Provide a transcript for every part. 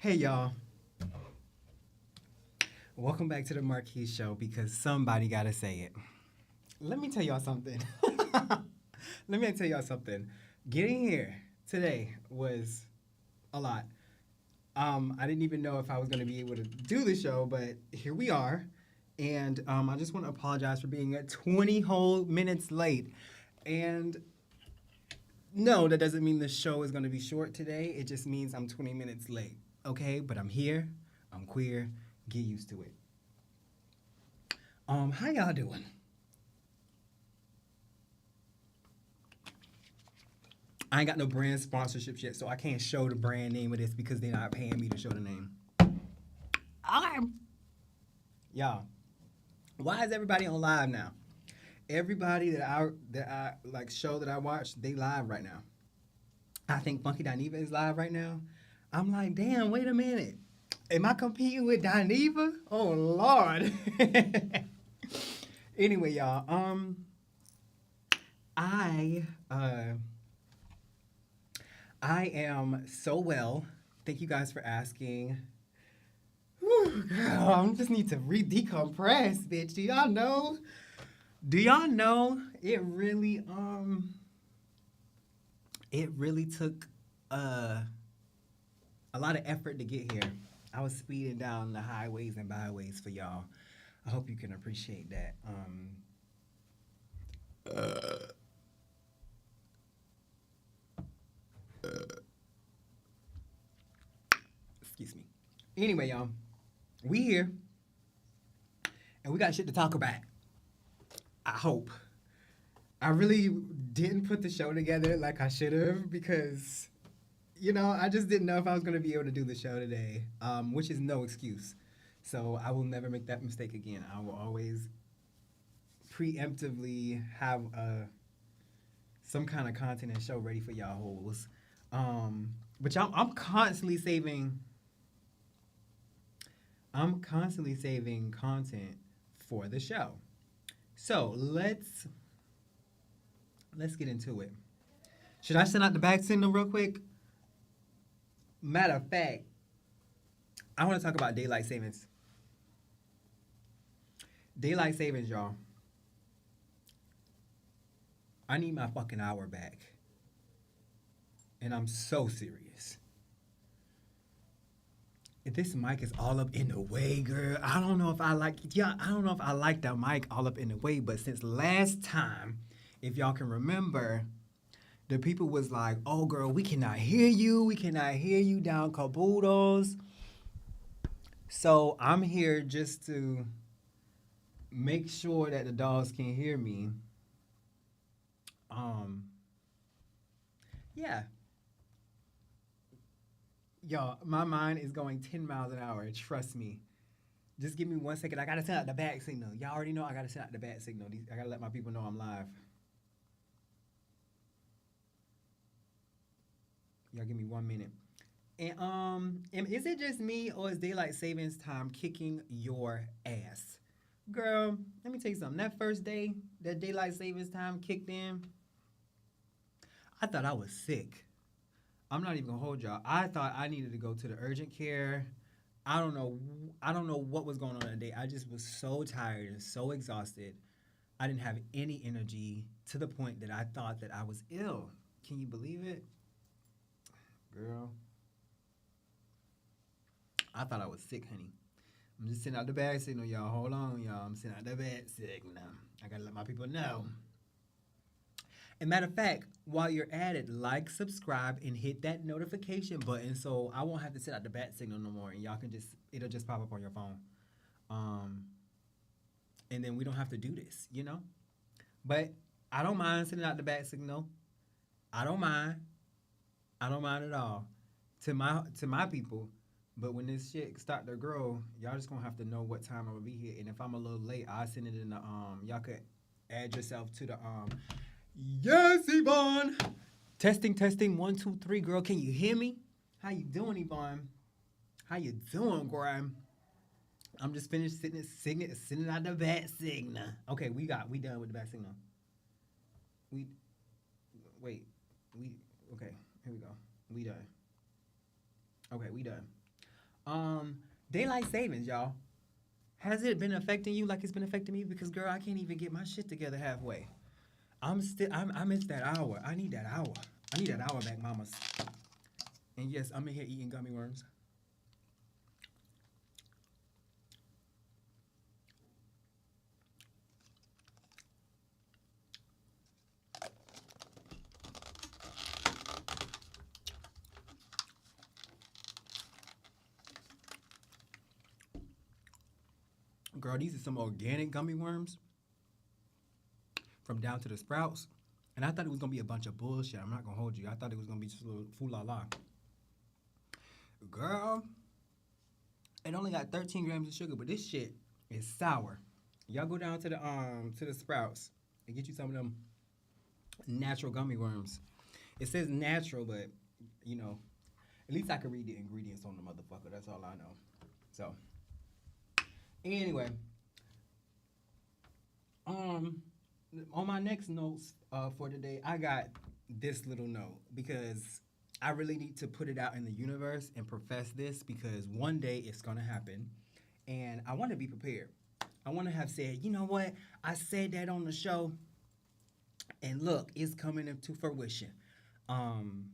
Hey y'all, welcome back to the MARQUIS show because somebody gotta say it. Let me tell y'all something. Let me tell y'all something. Getting here today was a lot. I didn't even know if I was gonna be able to do the show, but here we are. And I just want to apologize for being 20 whole minutes late. And no, that doesn't mean the show is gonna be short today. It just means I'm 20 minutes late. Okay, but I'm here. I'm queer. Get used to it. How y'all doing? I ain't got no brand sponsorships yet, so I can't show the brand name of this because they're not paying me to show the name. Okay. Y'all, why is everybody on live now? Everybody that I like show that I watch, they live right now. I think Funky Dineva is live right now. I'm like, damn, wait a minute. Am I competing with Dineva? Oh Lord. Anyway, y'all, I uh I am so well. Thank you guys for asking. Whew, girl, I just need to decompress, bitch. Do y'all know? Do y'all know it really took a lot of effort to get here. I was speeding down the highways and byways for y'all. I hope you can appreciate that. Excuse me. Anyway, y'all, we here and we got shit to talk about. I hope. I really didn't put the show together like I should have because, I just didn't know if I was going to be able to do the show today, which is no excuse. So I will never make that mistake again. I will always preemptively have some kind of content and show ready for y'all hoes. But I'm constantly saving. I'm constantly saving content for the show. So let's get into it. Should I send out the back signal real quick? Matter of fact, I want to talk about daylight savings. Daylight savings, y'all. I need my fucking hour back. And I'm so serious. This mic is all up in the way, girl. I don't know if I like that mic all up in the way, but since last time, if y'all can remember, the people was like, oh girl, we cannot hear you. We cannot hear you down caboodles. So I'm here just to make sure that the dogs can hear me. Yeah. Y'all, my mind is going 10 miles an hour. Trust me. Just give me 1 second. I gotta send out the back signal. Y'all already know I gotta send out the back signal. I gotta let my people know I'm live. Y'all give me 1 minute. And is it just me or is daylight savings time kicking your ass? Girl, let me tell you something. That first day that daylight savings time kicked in, I thought I was sick. I'm not even gonna hold y'all. I thought I needed to go to the urgent care. I don't know. I don't know what was going on that day. I just was so tired and so exhausted. I didn't have any energy to the point that I thought that I was ill. Can you believe it, girl? I thought I was sick, honey. I'm just sending out the bad signal, y'all. Hold on, y'all. I'm sending out the bad signal. I gotta let my people know. And matter of fact, while you're at it, like, subscribe, and hit that notification button so I won't have to send out the bat signal no more, and y'all can it'll just pop up on your phone. And then we don't have to do this. But I don't mind sending out the bat signal. I don't mind. I don't mind at all. To my people. But when this shit start to grow, y'all just gonna have to know what time I'm gonna be here. And if I'm a little late, I'll send it in the y'all could add yourself to the Yes, Yvonne. Testing, testing. 1, 2, 3. Girl, can you hear me? How you doing, Yvonne? How you doing, Graham? I'm just finished sending out the bat signal. Okay, we done with the bat signal. We wait. Okay, here we go. We done. Okay, we done. Um, daylight savings, y'all. Has it been affecting you like it's been affecting me? Because girl, I can't even get my shit together halfway. I missed that hour. I need that hour. I need that hour back, mamas. And yes, I'm in here eating gummy worms. Girl, these are some organic gummy worms from down to the sprouts. And I thought it was gonna be a bunch of bullshit. I'm not gonna hold you. I thought it was gonna be just a little foo la la. Girl, it only got 13 grams of sugar, but this shit is sour. Y'all go down to the sprouts and get you some of them natural gummy worms. It says natural, but you know, at least I can read the ingredients on the motherfucker. That's all I know. So anyway, um, on my next notes for today, I got this little note because I really need to put it out in the universe and profess this because one day it's gonna happen, and I want to be prepared. I want to have said, you know what, I said that on the show, and look, it's coming into fruition. Um,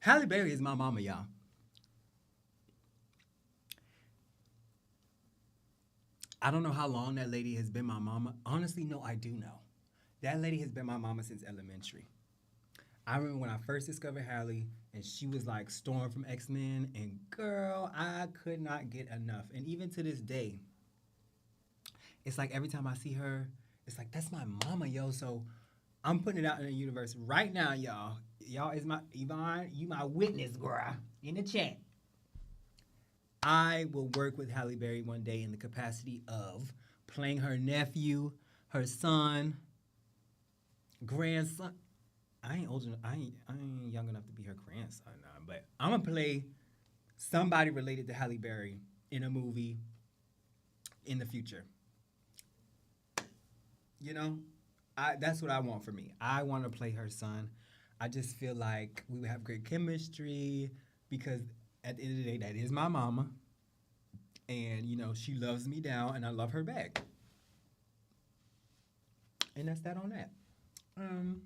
Halle Berry is my mama, y'all. I don't know how long that lady has been my mama. Honestly, no, I do know. That lady has been my mama since elementary. I remember when I first discovered Halle, and she was like Storm from X Men, and girl, I could not get enough. And even to this day, it's like every time I see her, it's like that's my mama, yo. So I'm putting it out in the universe right now, y'all. Y'all is my Yvonne, you my witness, girl, in the chat. I will work with Halle Berry one day in the capacity of playing her nephew, her son, grandson. I ain't old enough. I ain't young enough to be her grandson, nah, but I'm gonna play somebody related to Halle Berry in a movie in the future. You know, that's what I want for me. I want to play her son. I just feel like we would have great chemistry because at the end of the day, that is my mama, and you know she loves me down, and I love her back, and that's that on that. Um,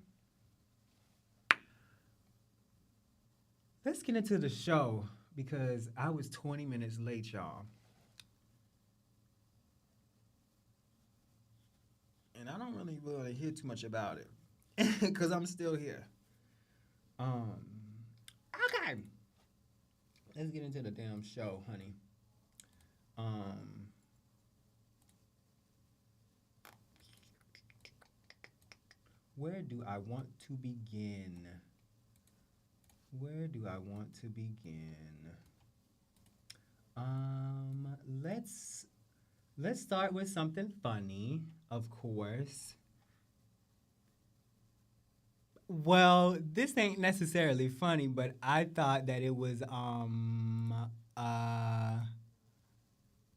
let's get into the show because I was 20 minutes late, y'all, and I don't really want to hear too much about it because I'm still here. Um, okay, let's get into the damn show, honey. Um, where do I want to begin? Where do I want to begin? Um, let's let's start with something funny, of course. Well, this ain't necessarily funny, but I thought that it was uh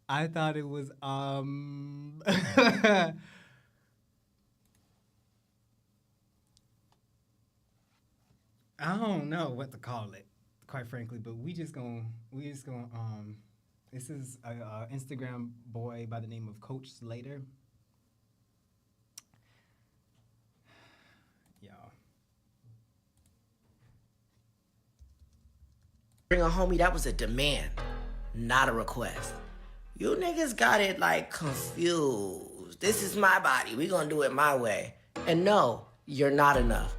I thought it was I don't know what to call it, quite frankly, but we just gonna this is a Instagram boy by the name of Coach Slater. Y'all. Bring a homie, that was a demand, not a request. You niggas got it like confused. This is my body. We gonna do it my way. And no, you're not enough.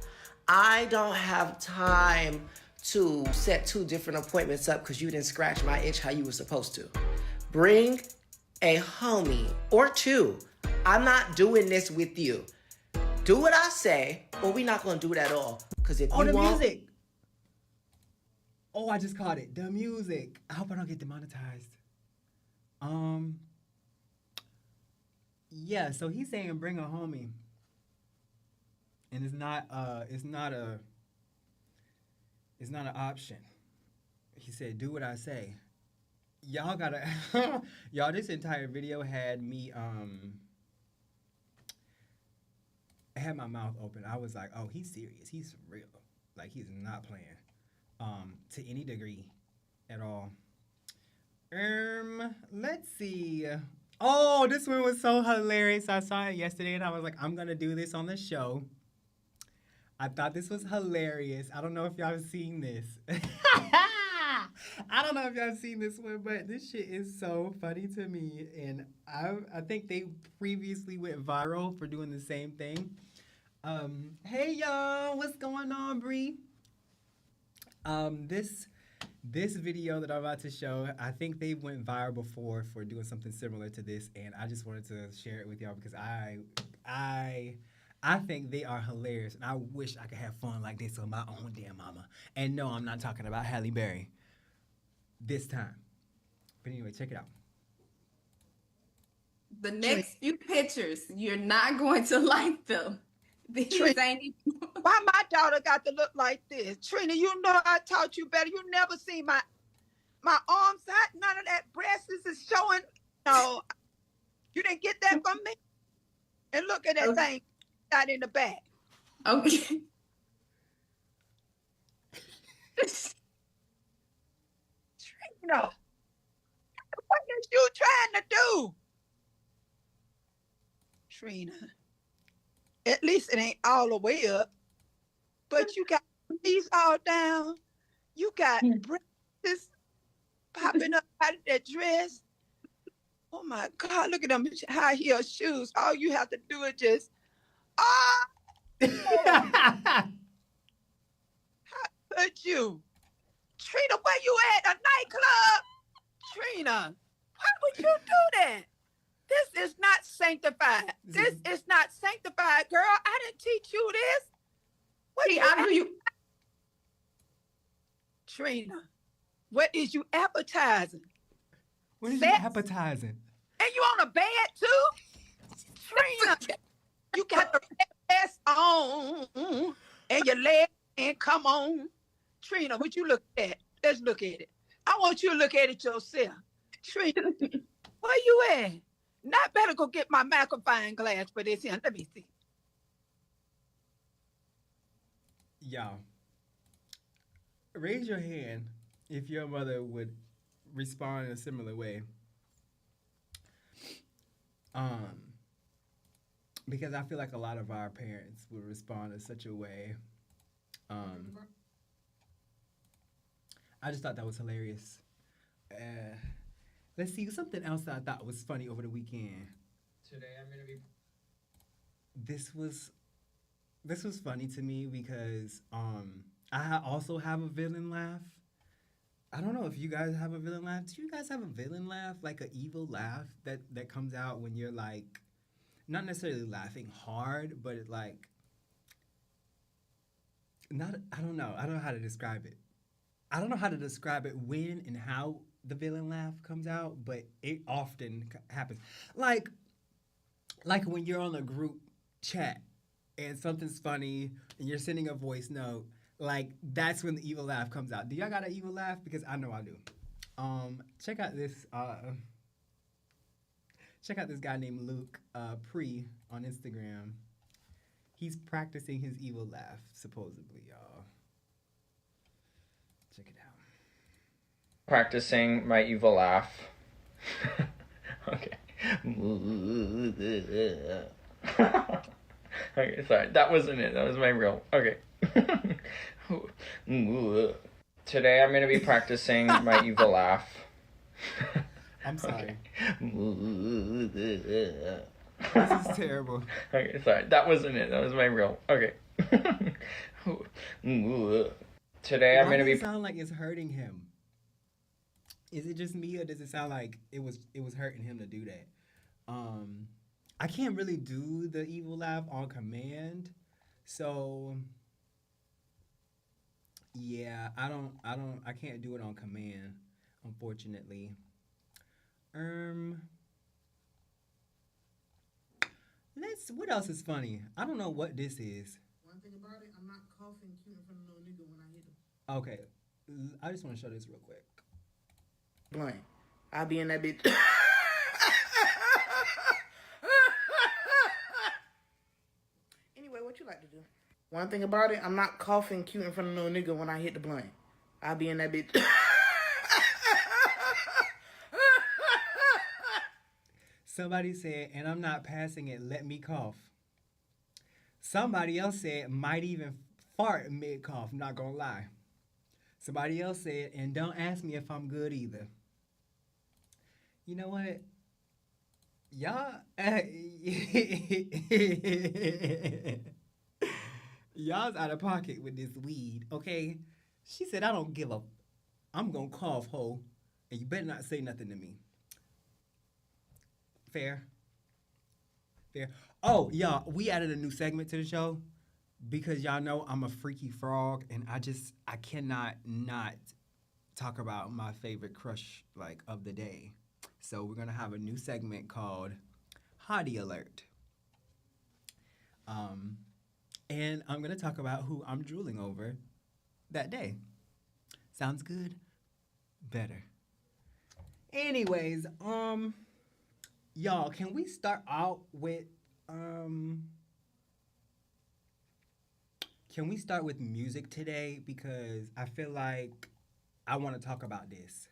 I don't have time to set two different appointments up because you didn't scratch my itch how you were supposed to. Bring a homie or two. I'm not doing this with you. Do what I say, or we not gonna do it at all. Cause if Oh, you the want, music! Oh, I just caught it. The music. I hope I don't get demonetized. Um, yeah. So he's saying bring a homie, and it's not an option. He said do what I say. Y'all gotta, y'all. This entire video had me I had my mouth open. I was like, oh, he's serious. He's for real. Like he's not playing. To any degree. at all. Let's see. Oh, this one was so hilarious. I saw it yesterday and I was like, I'm gonna do this on the show. I thought this was hilarious. I don't know if y'all have seen this. I don't know if y'all have seen this one, but this shit is so funny to me. And I think they previously went viral for doing the same thing. Hey y'all, what's going on, Bree? This video that I'm about to show, I think they went viral before for doing something similar to this, and I just wanted to share it with y'all because I think they are hilarious, and I wish I could have fun like this on my own damn mama. And no, I'm not talking about Halle Berry this time. But anyway, check it out. The next few pictures, you're not going to like them. These Trina, ain't even... why my daughter got to look like this? Trina, you know I taught you better. You never see my arms out. None of that breast is showing. No, you didn't get that from me. And look at that thing out in the back. Okay. Trina, what is you trying to do? Trina, at least it ain't all the way up, but you got these all down. You got breasts popping up out of that dress. Oh my God, look at them high heel shoes. All you have to do is just, how could you? Trina, where you at? A nightclub? Trina, why would you do that? This is not sanctified. This is not sanctified, girl. I didn't teach you this. What you Trina, what is you appetizing? What is you appetizing? And you on a bed too? Trina, you got the vest on and your leg and come on. Trina, what you look at? Let's look at it. I want you to look at it yourself. Trina, where you at? Not better go get my magnifying glass for this here. Let me see. Y'all, raise your hand if your mother would respond in a similar way. Because I feel like a lot of our parents would respond in such a way. I just thought that was hilarious. Let's see, something else that I thought was funny over the weekend. Today I'm gonna be. This was funny to me because I also have a villain laugh. I don't know if you guys have a villain laugh. Do you guys have a villain laugh, like an evil laugh that comes out when you're like, not necessarily laughing hard, but it like, not. I don't know. I don't know how to describe it. I don't know how to describe it when and how the villain laugh comes out, but it often happens. Like when you're on a group chat and something's funny and you're sending a voice note, like that's when the evil laugh comes out. Do y'all got an evil laugh? Because I know I do. Check out this guy named Luke Pre on Instagram. He's practicing his evil laugh, supposedly, y'all. Check it out. Practicing my evil laugh. Okay. Okay, sorry. That wasn't it. That was my real. Okay. Today I'm going to be practicing my evil laugh. I'm sorry. Okay. This is terrible. Okay, sorry. That wasn't it. That was my real. Okay. Today I'm going to be. Does it sound like it's hurting him? Is it just me, or does it sound like it was hurting him to do that? I can't really do the evil laugh on command, so yeah, I can't do it on command, unfortunately. What else is funny? I don't know what this is. One thing about it, I'm not coughing cute in front of no nigga when I hit him. Okay, I just want to show this real quick. Blank. I'll be in that bitch. Anyway, what you like to do? One thing about it, I'm not coughing cute in front of no nigga when I hit the blunt. I'll be in that bitch. Somebody said, and I'm not passing it, let me cough. Somebody else said, might even fart mid cough, not gonna lie. Somebody else said, and don't ask me if I'm good either. You know what? Y'all, y'all's out of pocket with this weed, okay? She said, I don't give a, I'm gonna cough, ho, and you better not say nothing to me. Fair. Fair. Oh, y'all, we added a new segment to the show because y'all know I'm a freaky frog and I cannot not talk about my favorite crush like of the day. So we're gonna have a new segment called Hottie Alert. And I'm gonna talk about who I'm drooling over that day. Sounds good? Better. Anyways, y'all, can we start out with can we start with music today? Because I feel like I want to talk about this.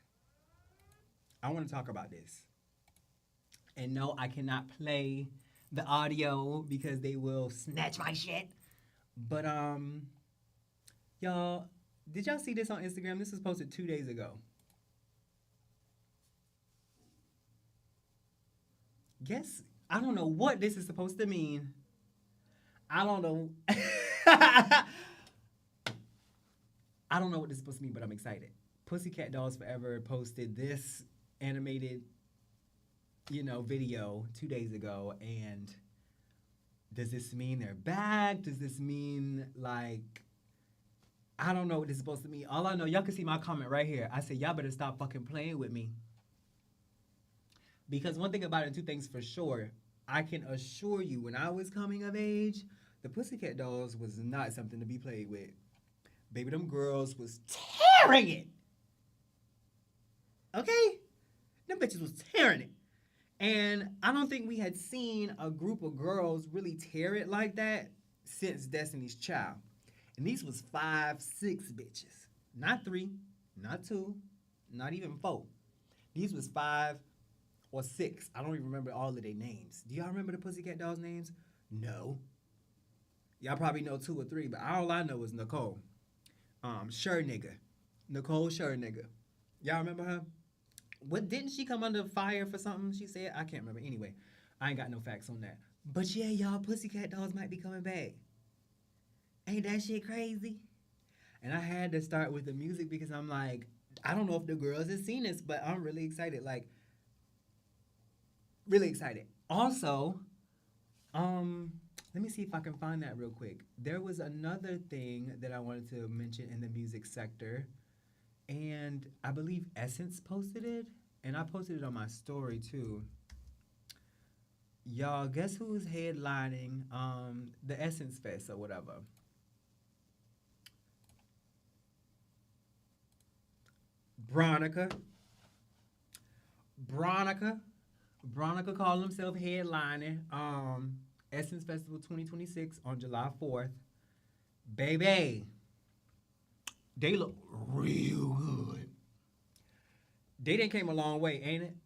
I want to talk about this. And no, I cannot play the audio because they will snatch my shit. But y'all, did y'all see this on Instagram? This was posted 2 days ago. Guess I don't know what this is supposed to mean. I don't know. I don't know what this is supposed to mean, but I'm excited. Pussycat Dolls Forever posted this animated, video 2 days ago, and does this mean they're back? Does this mean like I don't know what this is supposed to mean. All I know, y'all can see my comment right here. I said y'all better stop fucking playing with me. Because one thing about it, two things for sure. I can assure you, when I was coming of age, the Pussycat Dolls was not something to be played with. Baby, them girls was tearing it. Okay? Them bitches was tearing it. And I don't think we had seen a group of girls really tear it like that since Destiny's Child. And these was 5, 6 bitches. Not 3, not 2, not even 4. These was 5 or 6. I don't even remember all of their names. Do y'all remember the Pussycat Dolls names? No. Y'all probably know 2 or 3, but all I know is Nicole. Sure nigga. Nicole Sure nigga. Y'all remember her? What, didn't she come under fire for something she said? I can't remember. Anyway, I ain't got no facts on that. But yeah, y'all, Pussycat Dolls might be coming back. Ain't that shit crazy? And I had to start with the music because I'm like, I don't know if the girls have seen this, but I'm really excited. Like, really excited. Also, let me see if I can find that real quick. There was another thing that I wanted to mention in the music sector, and I believe Essence posted it, and I posted it on my story too. Y'all, guess who's headlining the Essence Fest or whatever? Bronica called himself headlining Essence Festival 2026 on July 4th. Baby, they look real good. They done came a long way, ain't it?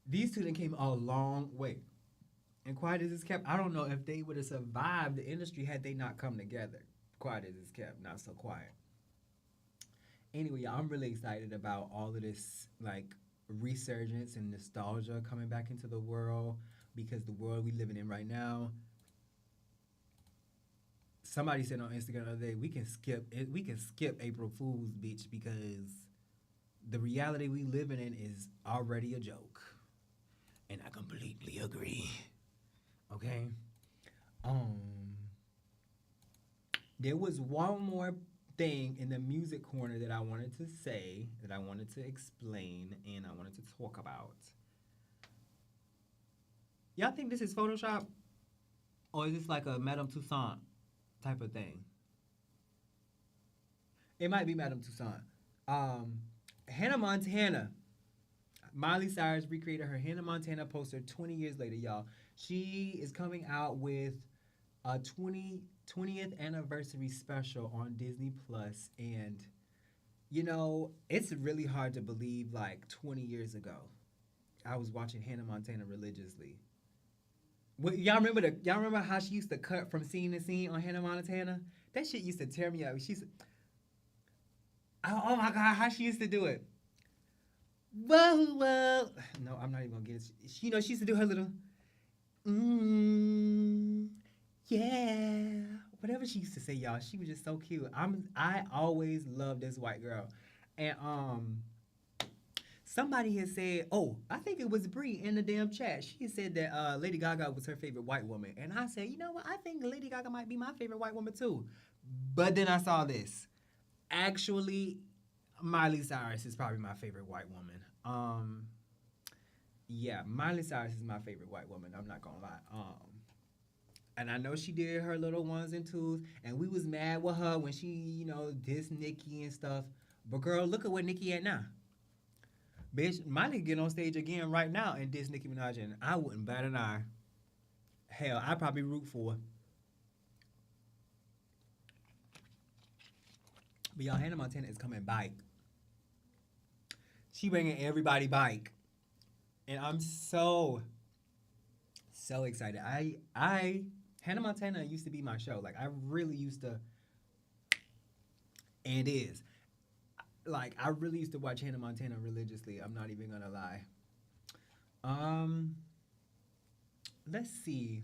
These two done came a long way. And Quiet as It's Kept, I don't know if they would have survived the industry had they not come together. Quiet as It's Kept, not so quiet. Anyway, I'm really excited about all of this, like, resurgence and nostalgia coming back into the world, because the world we living in right now, somebody said on Instagram the other day, we can skip April Fool's, bitch, because the reality we living in is already a joke. And I completely agree. Okay? There was one more thing in the music corner that I wanted to say, that I wanted to explain, and I wanted to talk about. Y'all think this is Photoshop? Or is this like a Madame Toussaint type of thing? It might be Madame Toussaint. Hannah Montana. Miley Cyrus recreated her Hannah Montana poster 20 years later, y'all. She is coming out with a 20th anniversary special on Disney Plus, and it's really hard to believe, like, 20 years ago I was watching Hannah Montana religiously. Y'all remember how she used to cut from scene to scene on Hannah Montana? That shit used to tear me up. Oh my god, how she used to do it. Whoa, whoa. No, I'm not even gonna get it. She used to do her little, mm, yeah, whatever she used to say, y'all. She was just so cute. I always loved this white girl, and somebody had said, oh, I think it was Bree in the damn chat. She said that Lady Gaga was her favorite white woman, and I said, you know what? I think Lady Gaga might be my favorite white woman too. But then I saw this. Actually, Miley Cyrus is probably my favorite white woman. Yeah, Miley Cyrus is my favorite white woman. I'm not gonna lie. And I know she did her little ones and twos, and we was mad with her when she, dissed Nicki and stuff. But girl, look at what Nicki at now. Bitch, Miley could get on stage again right now and diss Nicki Minaj, and I wouldn't bat an eye. Hell, I'd probably root for her. But y'all, Hannah Montana is coming back. She bringing everybody back, and I'm so excited. Hannah Montana used to be my show. Like I really used to, and is like I really used to watch Hannah Montana religiously. I'm not even gonna lie. Let's see.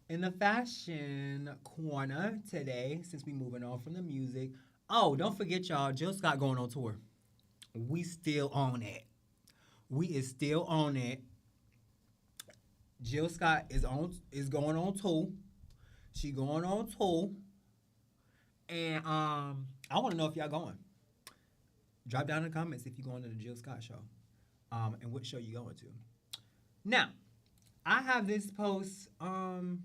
In the fashion corner today, since we moving on from the music. Oh, don't forget y'all, Jill Scott going on tour. We still on it. We is still on it. Jill Scott is going on tour. She going on tour. And I want to know if y'all going. Drop down in the comments if you're going to the Jill Scott show. And what show you going to. Now, I have this post from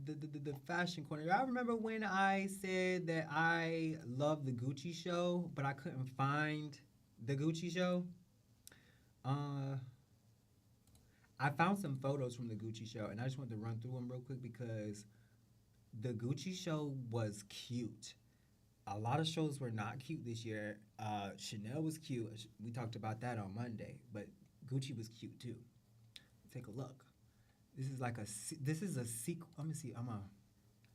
the fashion corner. I remember when I said that I love the Gucci show, but I couldn't find the Gucci show. I found some photos from the Gucci show, and I just wanted to run through them real quick because the Gucci show was cute. A lot of shows were not cute this year. Chanel was cute. We talked about that on Monday, but Gucci was cute too. Take a look. This is a sequin. Let me see. I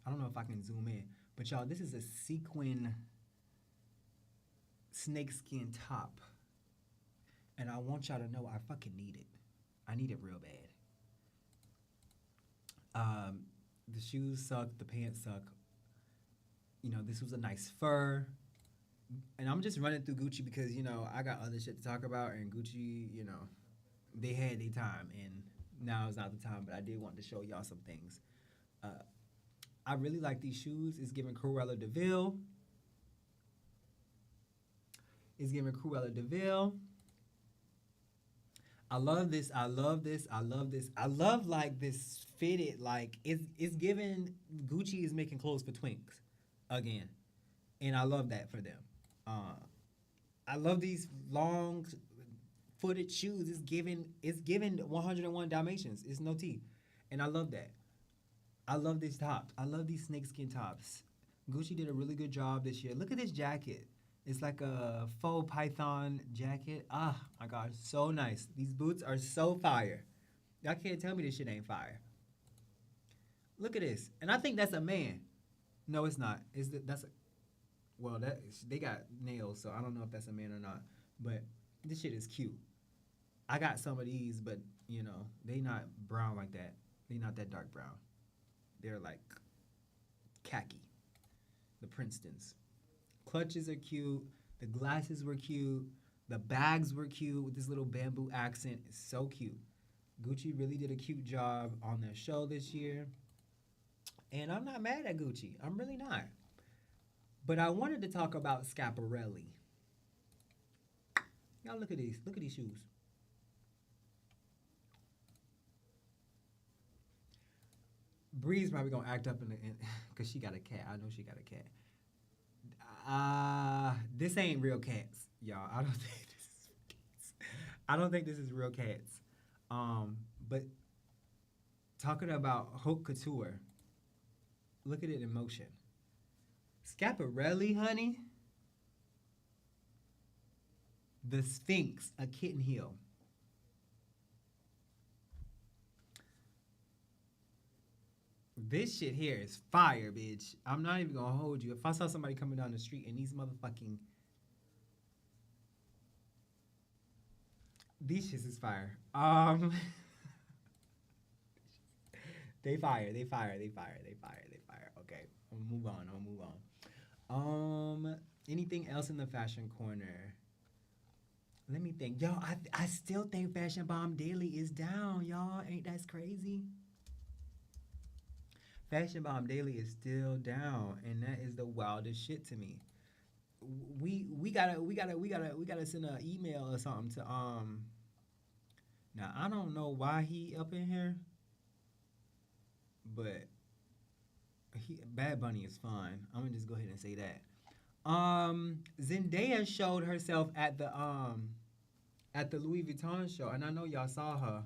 don't know if I can zoom in, but y'all, this is a sequin snakeskin top, and I want y'all to know I fucking need it. I need it real bad. The shoes suck. The pants suck. This was a nice fur. And I'm just running through Gucci because, I got other shit to talk about. And Gucci, they had their time. And now is not the time. But I did want to show y'all some things. I really like these shoes. It's giving Cruella de Vil. It's giving Cruella de Vil. I love this. I love this. I love this. I love like this fitted. Like it's giving Gucci is making clothes for twinks again, and I love that for them. I love these long footed shoes. It's giving 101 Dalmatians. It's no tea, and I love that. I love these tops. I love these snakeskin tops. Gucci did a really good job this year. Look at this jacket. It's like a faux python jacket. Ah, my God, so nice. These boots are so fire. Y'all can't tell me this shit ain't fire. Look at this. And I think that's a man. No, it's not. They got nails, so I don't know if that's a man or not. But this shit is cute. I got some of these, but, they not brown like that. They not that dark brown. They're like khaki. The Princetons. Clutches are cute. The glasses were cute. The bags were cute with this little bamboo accent. It's so cute. Gucci really did a cute job on their show this year. And I'm not mad at Gucci. I'm really not. But I wanted to talk about Schiaparelli. Y'all look at these. Look at these shoes. Bree's probably gonna act up because she got a cat. I know she got a cat. This ain't real cats, y'all. I don't think this is real cats. I don't think this is real cats. But talking about haute couture, look at it in motion. Schiaparelli, honey. The Sphinx, a kitten heel. This shit here is fire, bitch. I'm not even gonna hold you. If I saw somebody coming down the street and these motherfucking... These shits is fire. They fire. Okay, I'm gonna move on. Anything else in the fashion corner? Let me think. Yo, I still think Fashion Bomb Daily is down, y'all. Ain't that crazy? Fashion Bomb Daily is still down, and that is the wildest shit to me. We gotta send an email or something to Now I don't know why he up in here, but Bad Bunny is fine. I'm gonna just go ahead and say that. Zendaya showed herself at the Louis Vuitton show, and I know y'all saw her.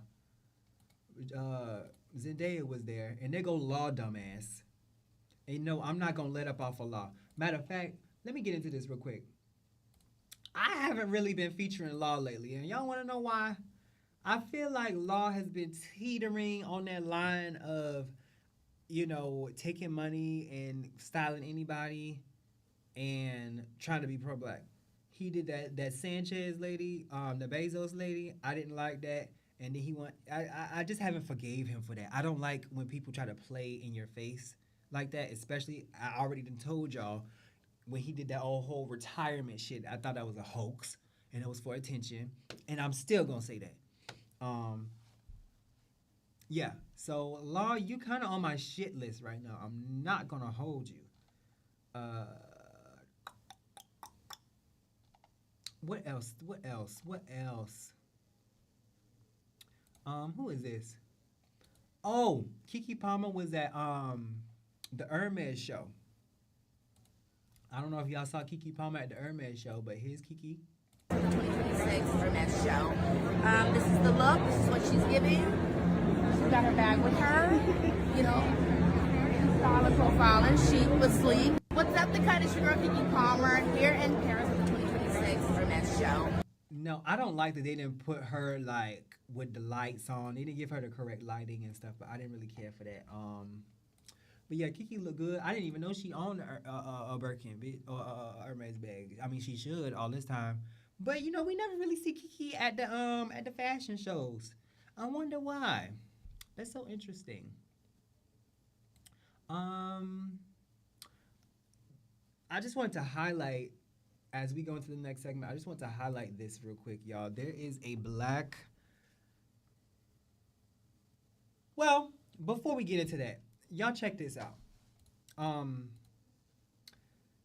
Zendaya was there, and they go Law dumbass. And no, I'm not gonna let up off of Law. Matter of fact, let me get into this real quick. I haven't really been featuring Law lately, and y'all wanna know why? I feel like Law has been teetering on that line of, you know, taking money and styling anybody and trying to be pro-black. He did that Sanchez lady, the Bezos lady. I didn't like that. And then I just haven't forgave him for that. I don't like when people try to play in your face like that, especially, I already done told y'all, when he did that whole retirement shit, I thought that was a hoax, and it was for attention, and I'm still gonna say that. Yeah, so Law, you kind of on my shit list right now. I'm not gonna hold you. What else? Who is this? Oh, Keke Palmer was at the Hermes show. I don't know if y'all saw Keke Palmer at the Hermes show, but here's Keke. 2026 Hermes show. This is the look. This is what she's giving. She's got her bag with her. You know, style and profile and chic but sleek. What's up, the kind of sugar Keke Palmer here in Paris at the 2026 Hermes show. No, I don't like that they didn't put her like with the lights on. They didn't give her the correct lighting and stuff, but I didn't really care for that. But yeah, Keke looked good. I didn't even know she owned a Birkin or Hermes bag. I mean, she should all this time. But you know, we never really see Keke at the fashion shows. I wonder why. That's so interesting. I just wanted to highlight, as we go into the next segment, I just want to highlight this real quick, y'all. There is a black... Well, before we get into that, y'all check this out.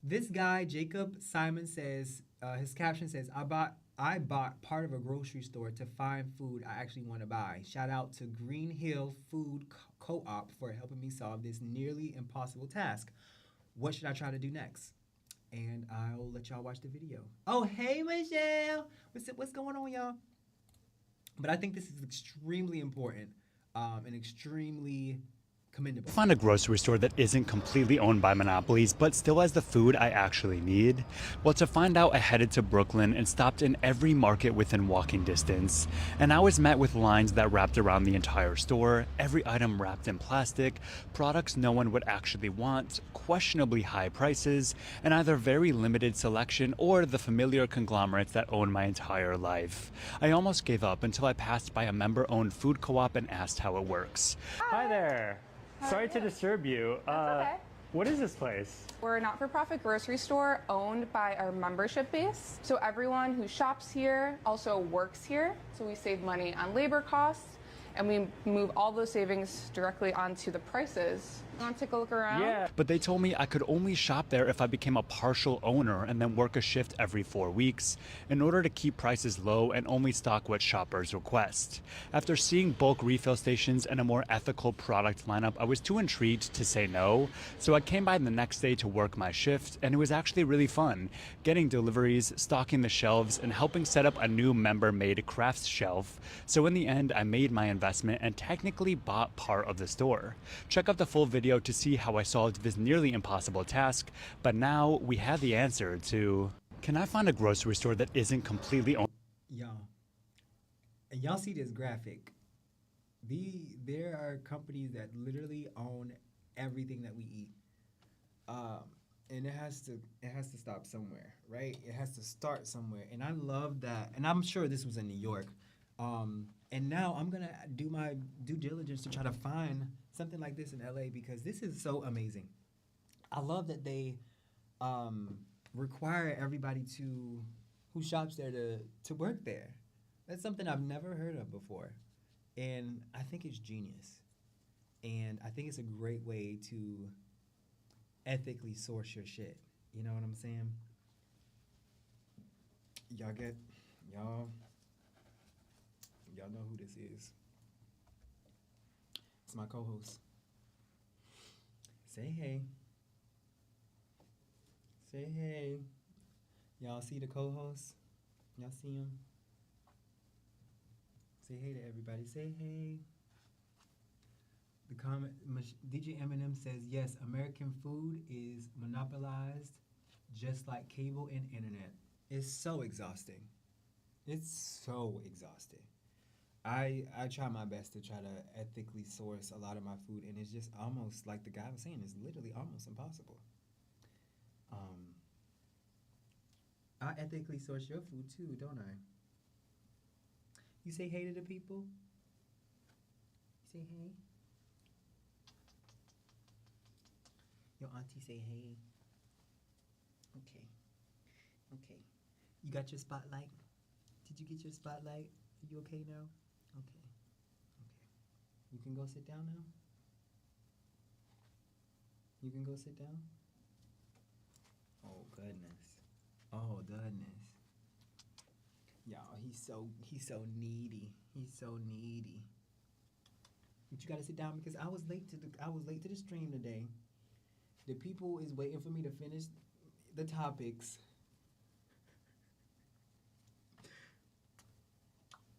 This guy, Jacob Simon, says, his caption says, I bought part of a grocery store to find food I actually want to buy. Shout out to Green Hill Food Co-op for helping me solve this nearly impossible task. What should I try to do next? And I'll let y'all watch the video. Oh, hey, Michelle. What's going on, y'all? But I think this is extremely important and extremely commendable. Find a grocery store that isn't completely owned by monopolies, but still has the food I actually need? Well, to find out, I headed to Brooklyn and stopped in every market within walking distance. And I was met with lines that wrapped around the entire store, every item wrapped in plastic, products no one would actually want, questionably high prices, and either very limited selection or the familiar conglomerates that own my entire life. I almost gave up until I passed by a member-owned food co-op and asked how it works. Hi there. Sorry to disturb you. That's okay. What is this place? We're a not-for-profit grocery store owned by our membership base. So everyone who shops here also works here. So we save money on labor costs, and we move all those savings directly onto the prices. You want to take a look around? Yeah. But they told me I could only shop there if I became a partial owner and then work a shift every 4 weeks in order to keep prices low and only stock what shoppers request. After seeing bulk refill stations and a more ethical product lineup, I was too intrigued to say no. So I came by the next day to work my shift, and it was actually really fun. Getting deliveries, stocking the shelves, and helping set up a new member-made crafts shelf. So in the end, I made my investment and technically bought part of the store. Check out the full video to see how I solved this nearly impossible task, but now we have the answer to... Can I find a grocery store that isn't completely owned? Y'all, and y'all see this graphic. There are companies that literally own everything that we eat. And it has to stop somewhere, right? It has to start somewhere. And I love that. And I'm sure this was in New York. And now I'm gonna do my due diligence to try to find something like this in LA because this is so amazing. I love that they require everybody who shops there to work there. That's something I've never heard of before. And I think it's genius. And I think it's a great way to ethically source your shit. You know what I'm saying? Y'all know who this is. It's my co-host. Say hey. Say hey. Y'all see the co-host? Y'all see him? Say hey to everybody. Say hey. The comment, DJ Eminem says, yes, American food is monopolized just like cable and internet. It's so exhausting. It's so exhausting. I try my best to try to ethically source a lot of my food, and it's just almost like the guy was saying, it's literally almost impossible. I ethically source your food too, don't I? You say hey to the people? You say hey? Your auntie say hey. Okay. Okay. You got your spotlight? Did you get your spotlight? Are you okay now? Okay. Okay. You can go sit down now? You can go sit down? Oh goodness. Oh goodness. Y'all, he's so needy. He's so needy. But you gotta sit down because I was late to the stream today. The people is waiting for me to finish the topics.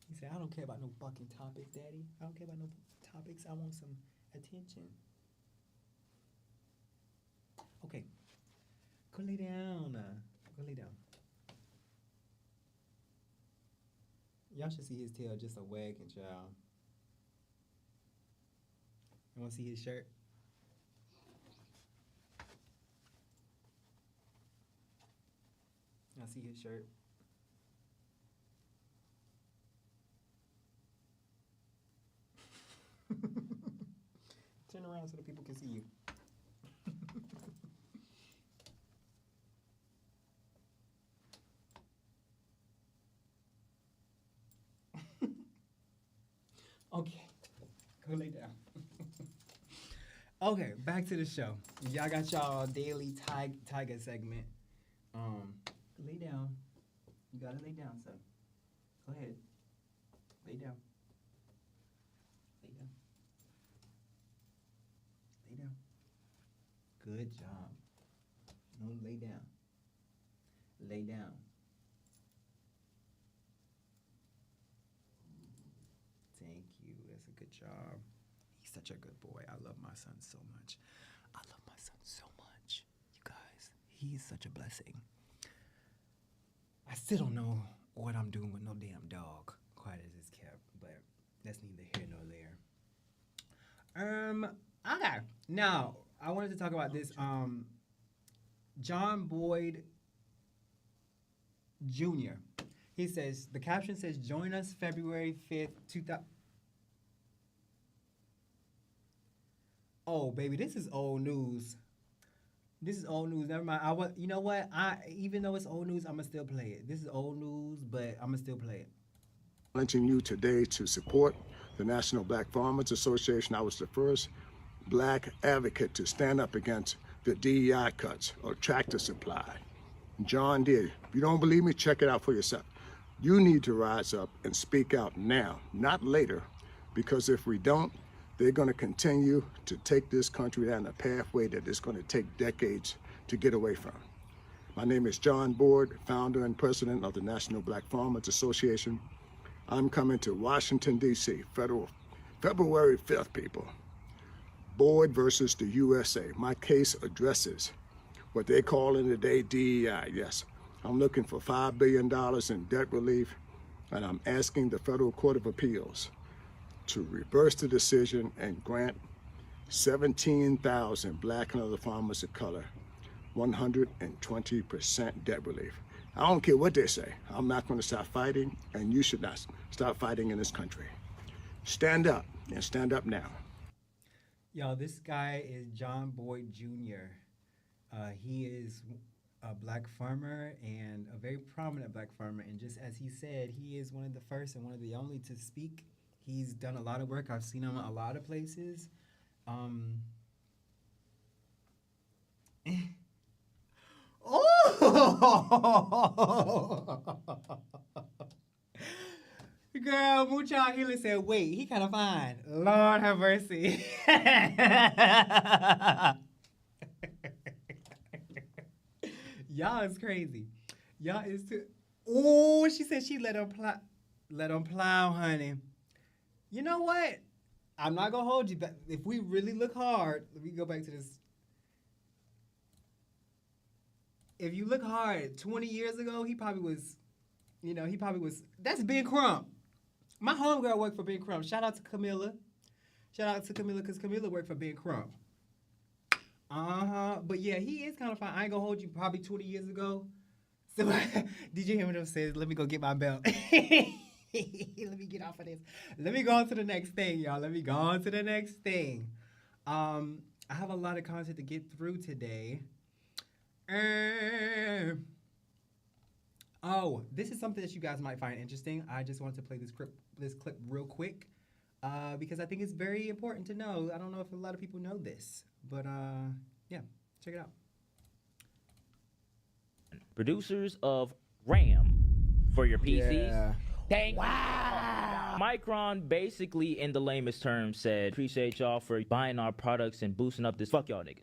He said, I don't care about no fucking topics, Daddy. I don't care about no topics. I want some attention. Okay. Go lay down. Go lay down. Y'all should see his tail just a wagging, child. You want to see his shirt? I see his shirt. Turn around so the people can see you. Okay, go lay down. Okay, back to the show. Y'all got y'all daily tiger segment. Lay down. You gotta lay down, son. Go ahead. Lay down. Lay down. Lay down. Good job. No, lay down. Lay down. Thank you. That's a good job. He's such a good boy. I love my son so much. I love my son so much. You guys, he's such a blessing. I still don't know what I'm doing with no damn dog, quiet as it's kept, but that's neither here nor there. Okay. Now, I wanted to talk about this. John Boyd Jr. He says, the caption says, join us February 5th, 2000. Oh, baby, this is old news. This is old news. Never mind. You know what? Even though it's old news, I'ma still play it. This is old news, but I'ma still play it. Challenging you today to support the National Black Farmers Association. I was the first black advocate to stand up against the DEI cuts or tractor supply. John did. If you don't believe me, check it out for yourself. You need to rise up and speak out now, not later, because if we don't, they're going to continue to take this country down a pathway that is going to take decades to get away from. My name is John Boyd, founder and president of the National Black Farmers Association. I'm coming to Washington, D.C., February 5th, people. Boyd versus the USA. My case addresses what they call in the day DEI. Yes, I'm looking for $5 billion in debt relief, and I'm asking the Federal Court of Appeals to reverse the decision and grant 17,000 black and other farmers of color 120% debt relief. I don't care what they say. I'm not going to stop fighting, and you should not stop fighting in this country. Stand up, and stand up now. Yo, this guy is John Boyd Jr. He is a black farmer and a very prominent black farmer. And just as he said, he is one of the first and one of the only to speak. He's done a lot of work. I've seen him a lot of places. Girl, Mucha Healy said, wait, he kind of fine. Lord have mercy. Y'all is crazy. Y'all is too. Oh, she said she let him plow, honey. You know what? I'm not gonna hold you, but if we really look hard, let me go back to this. If you look hard, 20 years ago, he probably was, that's Ben Crump. My homegirl worked for Ben Crump. Shout out to Camilla. Because Camilla worked for Ben Crump. But yeah, he is kind of fine. I ain't gonna hold you. Probably 20 years ago. So, did you hear what I said? Let me go get my belt. Let me get off of this. Let me go on to the next thing, y'all. I have a lot of content to get through today. This is something that you guys might find interesting. I just wanted to play this clip real quick because I think it's very important to know. I don't know if a lot of people know this, but yeah, check it out. Producers of RAM for your PCs. Yeah. Thank wow. Micron basically, in the lamest terms, said, appreciate y'all for buying our products and boosting up this. Fuck y'all niggas.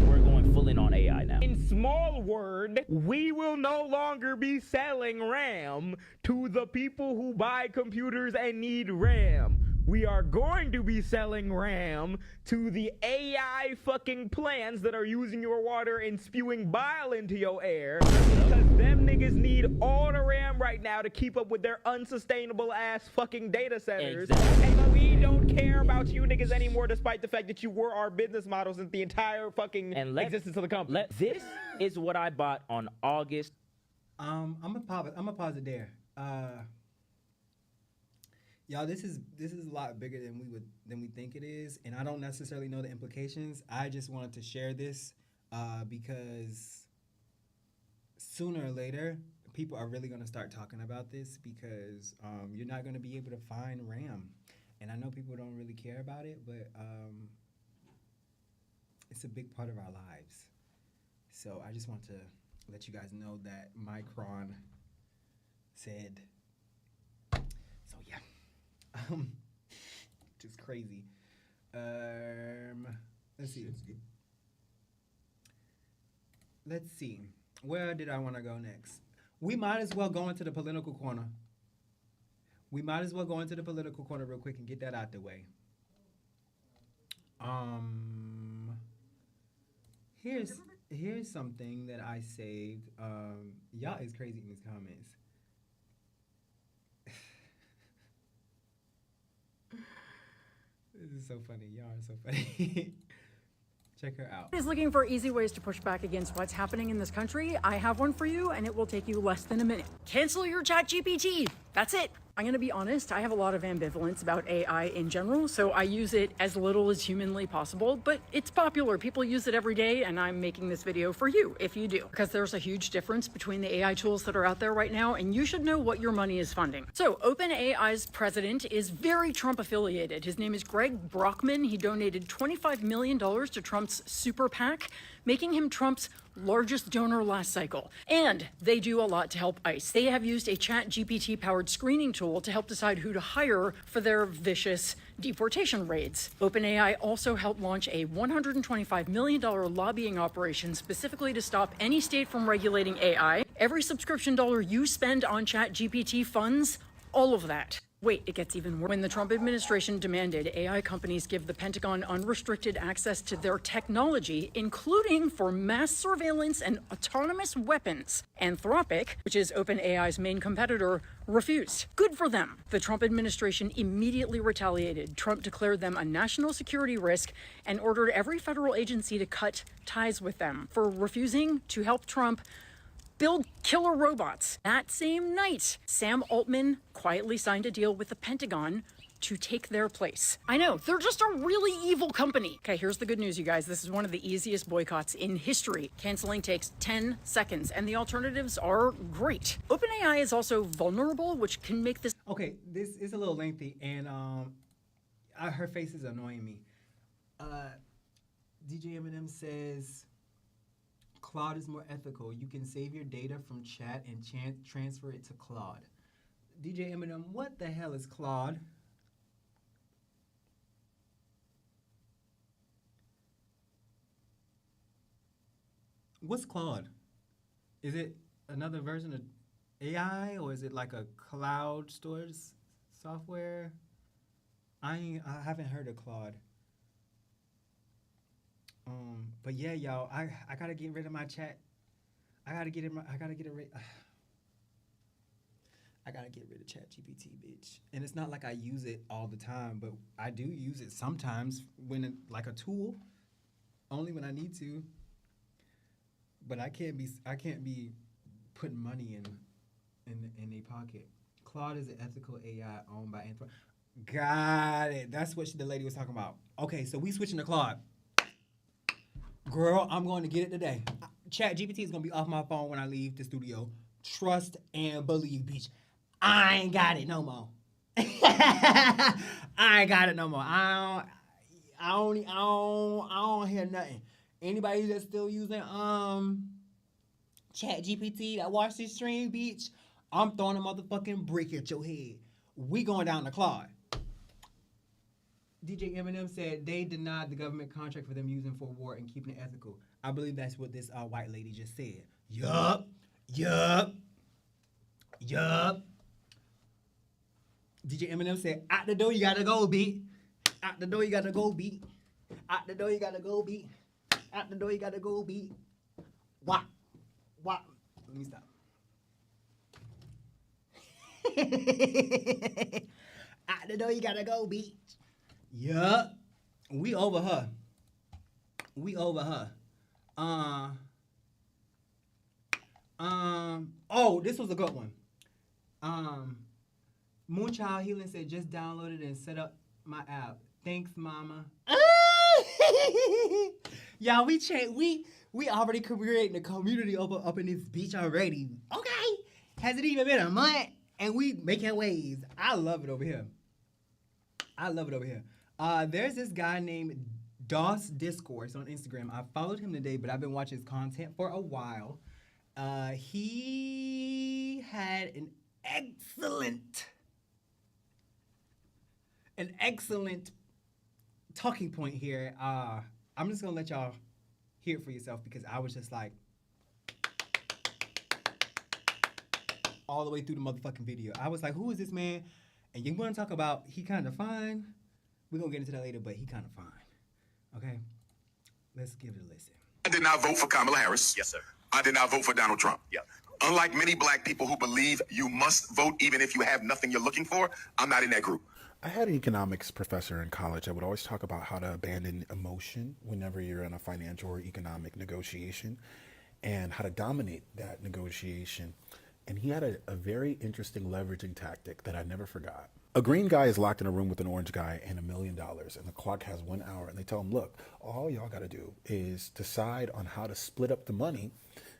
We're going full in on AI now. In small word, we will no longer be selling RAM to the people who buy computers and need RAM. We are going to be selling RAM to the AI fucking plants that are using your water and spewing bile into your air. Because them niggas need all the RAM right now to keep up with their unsustainable ass fucking data centers. Exactly. And we don't care about you niggas anymore, despite the fact that you were our business model since the entire fucking existence of the company. This is what I bought on August. I'm gonna pause it there. Y'all, this is a lot bigger than we think it is, and I don't necessarily know the implications. I just wanted to share this because sooner or later, people are really going to start talking about this because you're not going to be able to find RAM. And I know people don't really care about it, but it's a big part of our lives. So I just want to let you guys know that Micron said, so yeah. Just crazy. Let's see. Where did I want to go next? We might as well go into the political corner. Real quick and get that out the way. Here's something that I saved. Y'all is crazy in these comments. This is so funny. Y'all are so funny. Check her out. Is looking for easy ways to push back against what's happening in this country? I have one for you, and it will take you less than a minute. Cancel your ChatGPT. That's it. I'm gonna be honest, I have a lot of ambivalence about AI in general, so I use it as little as humanly possible, but it's popular. People use it every day, and I'm making this video for you, if you do. Because there's a huge difference between the AI tools that are out there right now, and you should know what your money is funding. So, OpenAI's president is very Trump-affiliated. His name is Greg Brockman. He donated $25 million to Trump's super PAC, making him Trump's largest donor last cycle. And they do a lot to help ICE. They have used a ChatGPT-powered screening tool to help decide who to hire for their vicious deportation raids. OpenAI also helped launch a $125 million lobbying operation specifically to stop any state from regulating AI. Every subscription dollar you spend on ChatGPT funds all of that. Wait, it gets even worse. When the Trump administration demanded AI companies give the Pentagon unrestricted access to their technology, including for mass surveillance and autonomous weapons, Anthropic, which is OpenAI's main competitor, refused. Good for them. The Trump administration immediately retaliated. Trump declared them a national security risk and ordered every federal agency to cut ties with them for refusing to help Trump build killer robots. That same night, Sam Altman quietly signed a deal with the Pentagon to take their place. I know, they're just a really evil company. Okay, here's the good news, you guys. This is one of the easiest boycotts in history. Canceling takes 10 seconds, and the alternatives are great. OpenAI is also vulnerable, which can make this... Okay, this is a little lengthy, and her face is annoying me. DJ Eminem says... Claude is more ethical. You can save your data from chat and transfer it to Claude. DJ Eminem, what the hell is Claude? What's Claude? Is it another version of AI, or is it like a cloud storage software? I haven't heard of Claude. But yeah, y'all, I gotta get rid of my chat. I gotta get rid of Chat GPT, bitch. And it's not like I use it all the time, but I do use it sometimes when like a tool, only when I need to. But I can't be putting money in a pocket. Claude is an ethical AI owned by Anthropic. Got it. That's what the lady was talking about. Okay, so we switching to Claude. Girl, I'm going to get it today. Chat GPT is going to be off my phone when I leave the studio. Trust and believe, bitch. I ain't got it no more. I ain't got it no more. I don't hear nothing. Anybody that's still using Chat GPT that watch this stream, bitch, I'm throwing a motherfucking brick at your head. We going down to Claude. DJ Eminem said they denied the government contract for them using for war and keeping it ethical. I believe that's what this white lady just said. Yup. DJ Eminem said, out the door you gotta go, B. Out the door you gotta go, B. Out the door you gotta go, B. Out the door you gotta go, B. What? Let me stop. Out the door you gotta go, B. Yup. We over her. Oh, this was a good one. Moonchild Healing said, just downloaded and set up my app. Thanks, mama. Y'all, we already creating a community up in this beach already. Okay. Hasn't even been a month, and we making waves. I love it over here. There's this guy named Doss Discourse on Instagram. I followed him today, but I've been watching his content for a while. He had an excellent talking point here. I'm just gonna let y'all hear it for yourself because I was just like all the way through the motherfucking video. I was like, who is this man? And you're gonna talk about he kind of fine. We're gonna get into that later, but he kind of fine. Okay? Let's give it a listen. I did not vote for Kamala Harris. Yes, sir. I did not vote for Donald Trump. Yeah. Unlike many black people who believe you must vote even if you have nothing you're looking for, I'm not in that group. I had an economics professor in college that would always talk about how to abandon emotion whenever you're in a financial or economic negotiation and how to dominate that negotiation. And he had a very interesting leveraging tactic that I never forgot. A green guy is locked in a room with an orange guy and $1 million, and the clock has 1 hour. And they tell him, look, all y'all got to do is decide on how to split up the money,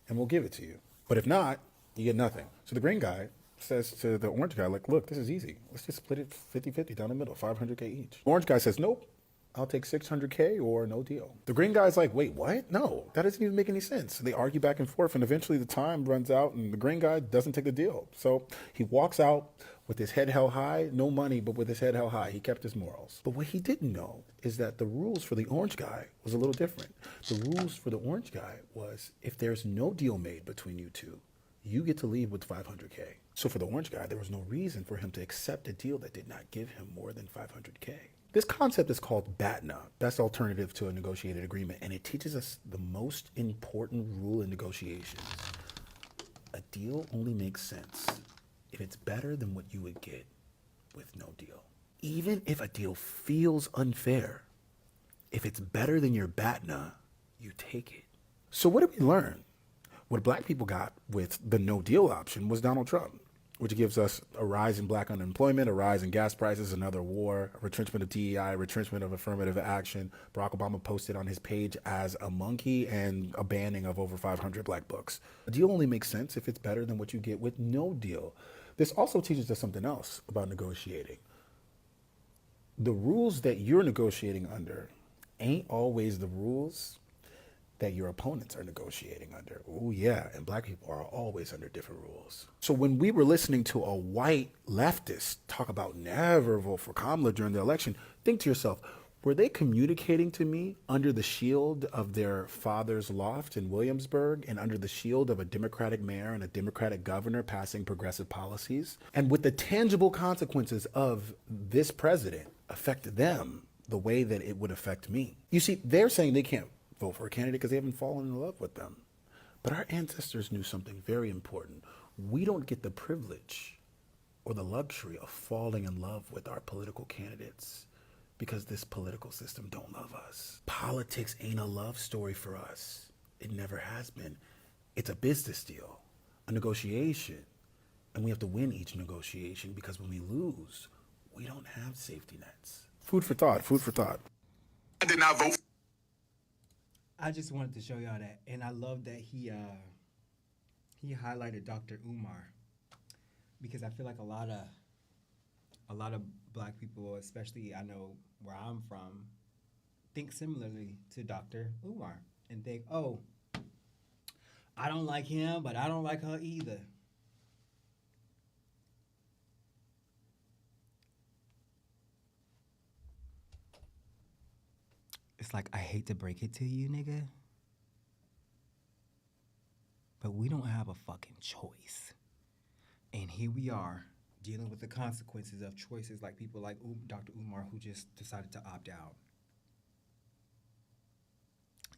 and we'll give it to you. But if not, you get nothing. So the green guy says to the orange guy, like, look, this is easy. Let's just split it 50-50 down the middle, $500K each. The orange guy says, nope, I'll take $600K or no deal. The green guy's like, wait, what? No, that doesn't even make any sense. They argue back and forth, and eventually the time runs out, and the green guy doesn't take the deal. So he walks out with his head held high, no money, but with his head held high. He kept his morals. But what he didn't know is that the rules for the orange guy was a little different. The rules for the orange guy was if there's no deal made between you two, you get to leave with $500K. So for the orange guy, there was no reason for him to accept a deal that did not give him more than $500K. This concept is called BATNA, best alternative to a negotiated agreement, and it teaches us the most important rule in negotiations. A deal only makes sense if it's better than what you would get with no deal. Even if a deal feels unfair, if it's better than your BATNA, you take it. So what did we learn? What black people got with the no deal option was Donald Trump, which gives us a rise in black unemployment, a rise in gas prices, another war, a retrenchment of DEI, retrenchment of affirmative action. Barack Obama posted on his page as a monkey, and a banning of over 500 black books. A deal only makes sense if it's better than what you get with no deal. This also teaches us something else about negotiating. The rules that you're negotiating under ain't always the rules that your opponents are negotiating under. Oh yeah, and black people are always under different rules. So when we were listening to a white leftist talk about never vote for Kamala during the election, think to yourself, were they communicating to me under the shield of their father's loft in Williamsburg and under the shield of a Democratic mayor and a Democratic governor passing progressive policies? And would the tangible consequences of this president affect them the way that it would affect me? You see, they're saying they can't vote for a candidate because they haven't fallen in love with them. But our ancestors knew something very important. We don't get the privilege or the luxury of falling in love with our political candidates because this political system don't love us. Politics ain't a love story for us. It never has been. It's a business deal, a negotiation. And we have to win each negotiation because when we lose, we don't have safety nets. Food for thought, food for thought. I did not vote. I just wanted to show y'all that, and I love that he highlighted Dr. Umar, because I feel like a lot of black people, especially I know where I'm from, think similarly to Dr. Umar and think, oh, I don't like him, but I don't like her either. It's like, I hate to break it to you, nigga, but we don't have a fucking choice. And here we are dealing with the consequences of choices like people like Dr. Umar, who just decided to opt out.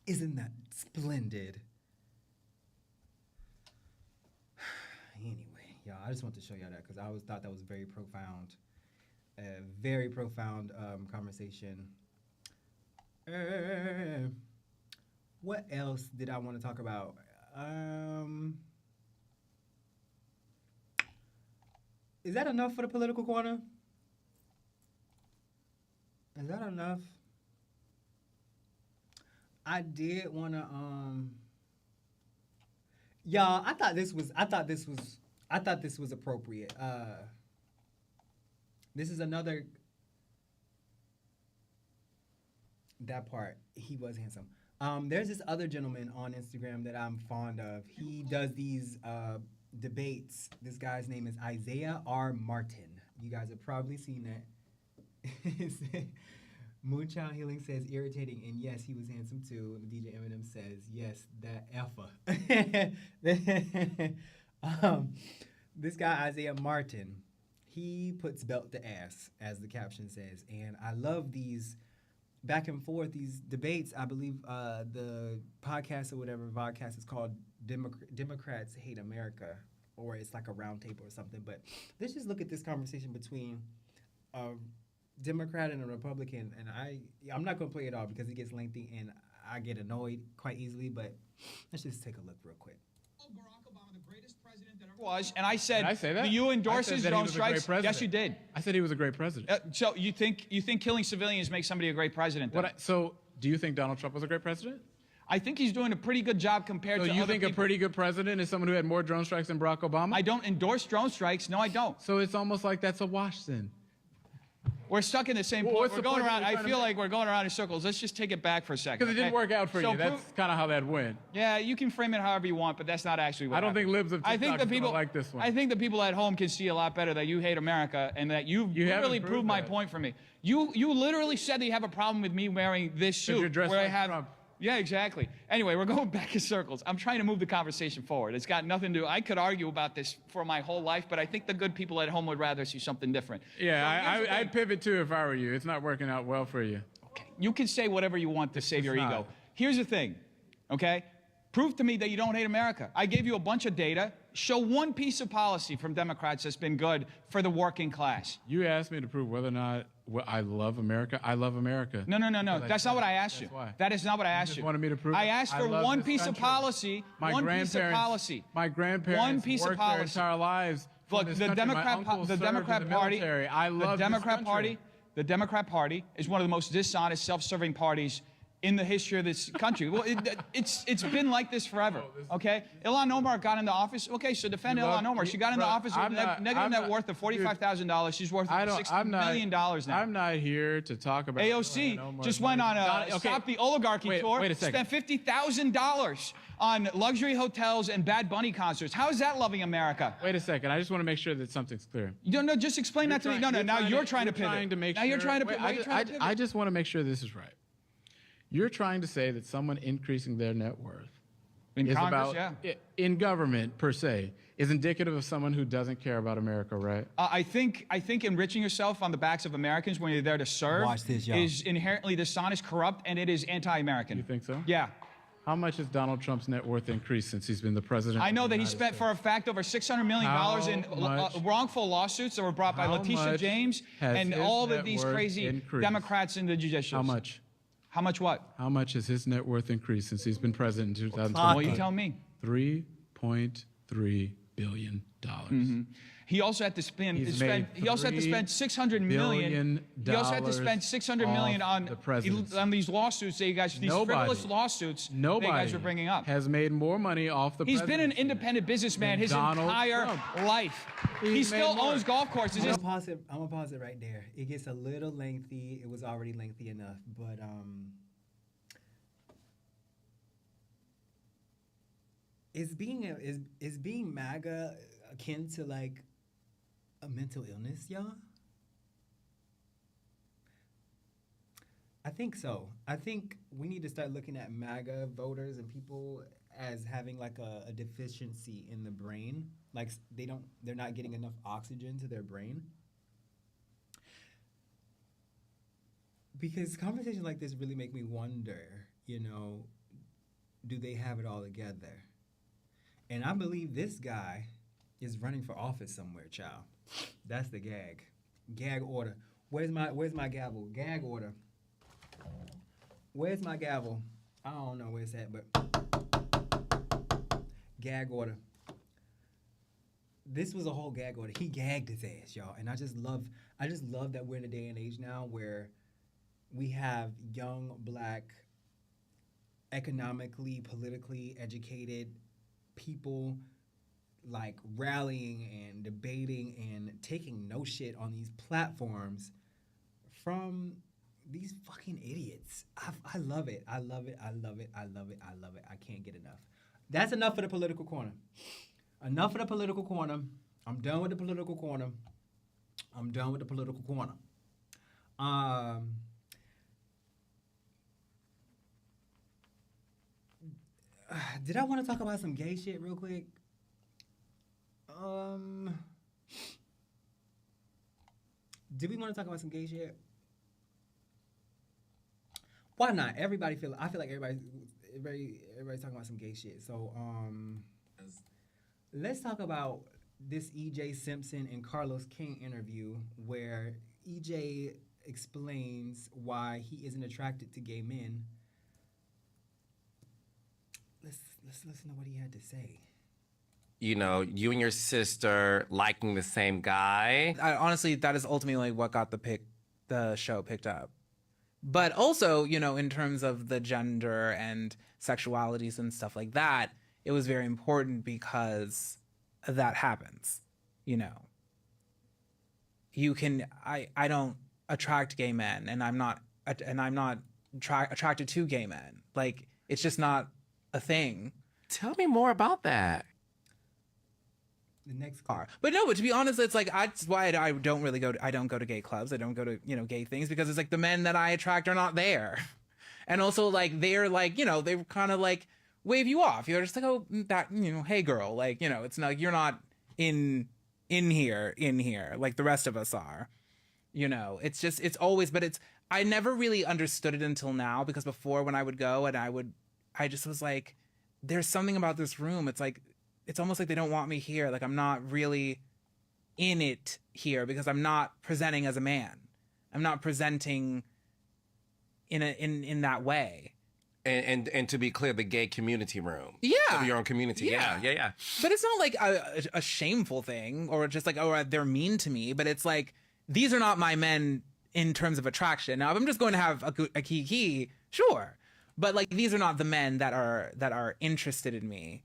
Isn't that splendid? Anyway, y'all, I just want to show y'all that because I always thought that was very profound. A very profound conversation. What else did I want to talk about? Is that enough for the political corner? Is that enough? I did want to y'all, I thought this was appropriate. This is another. That part, he was handsome. There's this other gentleman on Instagram that I'm fond of. He does these debates. This guy's name is Isaiah R. Martin. You guys have probably seen that. Moonchild Healing says irritating, and yes, he was handsome too. DJ Eminem says yes, that effer. This guy Isaiah Martin, he puts belt to ass, as the caption says, and I love these back and forth, these debates. I believe the podcast or whatever vodcast is called Democrats Hate America, or it's like a round table or something. But let's just look at this conversation between a Democrat and a Republican. And I'm not going to play it all because it gets lengthy and I get annoyed quite easily. But let's just take a look real quick. Was, and I said, did I say that? Do you endorse his drone strikes? Yes, you did. I said he was a great president. So you think killing civilians makes somebody a great president? So do you think Donald Trump was a great president? I think he's doing a pretty good job compared to other people. So you think a pretty good president is someone who had more drone strikes than Barack Obama? I don't endorse drone strikes. No, I don't. So it's almost like that's a wash then. We're stuck in the same point. We're going around. I feel like we're going around in circles. Let's just take it back for a second. Because it didn't work out for you. That's kind of how that went. Yeah, you can frame it however you want, but that's not actually what I don't think libs of TikTok are gonna like this one. I think the people at home can see a lot better that you hate America and that you literally proved my point for me. You literally said that you have a problem with me wearing this suit where I have Trump. Yeah, exactly. Anyway, we're going back in circles. I'm trying to move the conversation forward. It's got nothing to do. I could argue about this for my whole life, but I think the good people at home would rather see something different. Yeah, I'd pivot too if I were you. It's not working out well for you. Okay. You can say whatever you want to save your ego. Here's the thing, okay? Prove to me that you don't hate America. I gave you a bunch of data. Show one piece of policy from Democrats that's been good for the working class. You asked me to prove whether or not I love America. I love America. No. That's not what I asked you. Why. That is not what I asked you. Wanted me to prove I asked for one piece of policy. One piece of policy. My grandparents worked their entire lives. Look, the Democrat Party. I love this country. The Democrat Party is one of the most dishonest, self-serving parties in the history of this country. Well, it's been like this forever, okay? Ilhan Omar got into office. Okay, so defend Ilhan Omar. She got into office with a negative net worth of $45,000. She's worth $60 million now. I'm not here to talk about AOC just went on a Stop the Oligarchy tour, wait a second. spent $50,000 on luxury hotels and Bad Bunny concerts. How is that loving America? Wait a second. I just want to make sure that something's clear. No, just explain that to me. No, now you're trying to pivot. Now you're trying to pivot. I just want to make sure this is right. You're trying to say that someone increasing their net worth in Congress, in government per se, is indicative of someone who doesn't care about America, right? I think enriching yourself on the backs of Americans when you're there to serve is inherently dishonest, corrupt, and it is anti-American. You think so? Yeah. How much has Donald Trump's net worth increased since he's been the president? I know that he spent, for a fact, over $600 million in wrongful lawsuits that were brought by Letitia James and all of these crazy Democrats in the judicial. How much? How much what? How much has his net worth increased since he's been president in 2020? Well, you tell me. $3.3 billion. Mm-hmm. He also had to spend. He also had to spend $600 million. He also had to spend $600 million on these lawsuits that you guys, these frivolous lawsuits that you guys are bringing up. Has made more money off the. He's been an independent businessman his entire life. He still owns golf courses. I'm gonna pause it right there. It gets a little lengthy. It was already lengthy enough, but is being MAGA akin to like a mental illness, y'all? I think so. I think we need to start looking at MAGA voters and people as having like a deficiency in the brain. Like they're not getting enough oxygen to their brain. Because conversations like this really make me wonder, do they have it all together? And I believe this guy is running for office somewhere, child. That's the gag. Gag order. Where's my gavel? Gag order. Where's my gavel? I don't know where it's at, but gag order. This was a whole gag order. He gagged his ass, y'all. And I just love that we're in a day and age now where we have young, black, economically, politically educated people like rallying and debating and taking no shit on these platforms from these fucking idiots. I love it. I love it. I love it. I love it. I love it. I can't get enough. That's enough for the political corner. Enough of the political corner. I'm done with the political corner. I'm done with the political corner. Did I want to talk about some gay shit real quick? Did we want to talk about some gay shit? Why not? I feel like everybody's talking about some gay shit. So let's talk about this E.J. Simpson and Carlos King interview where E.J. explains why he isn't attracted to gay men. Let's listen to what he had to say. You and your sister liking the same guy. Honestly, that is ultimately what got the show picked up. But also, in terms of the gender and sexualities and stuff like that, it was very important because that happens. I don't attract gay men, and I'm not attracted to gay men. Like, it's just not a thing. Tell me more about that. The next car. But to be honest, it's like that's why I don't go to gay clubs. I don't go to gay things because it's like the men that I attract are not there. And also like they're like, you know, they kind of like wave you off. You're just like, oh, that, you know, hey girl, like, you know, it's not, you're not in here like the rest of us are. You know, it's just, it's always, but it's, I never really understood it until now, because before when I would go and I just was like, there's something about this room. It's like, it's almost like they don't want me here. Like I'm not really in it here because I'm not presenting as a man. I'm not presenting in that way. And to be clear, the gay community room. Yeah. Of your own community. Yeah. But it's not like a shameful thing or just like, oh, they're mean to me. But it's like, these are not my men in terms of attraction. Now, if I'm just going to have a kiki, sure. But like, these are not the men that are interested in me.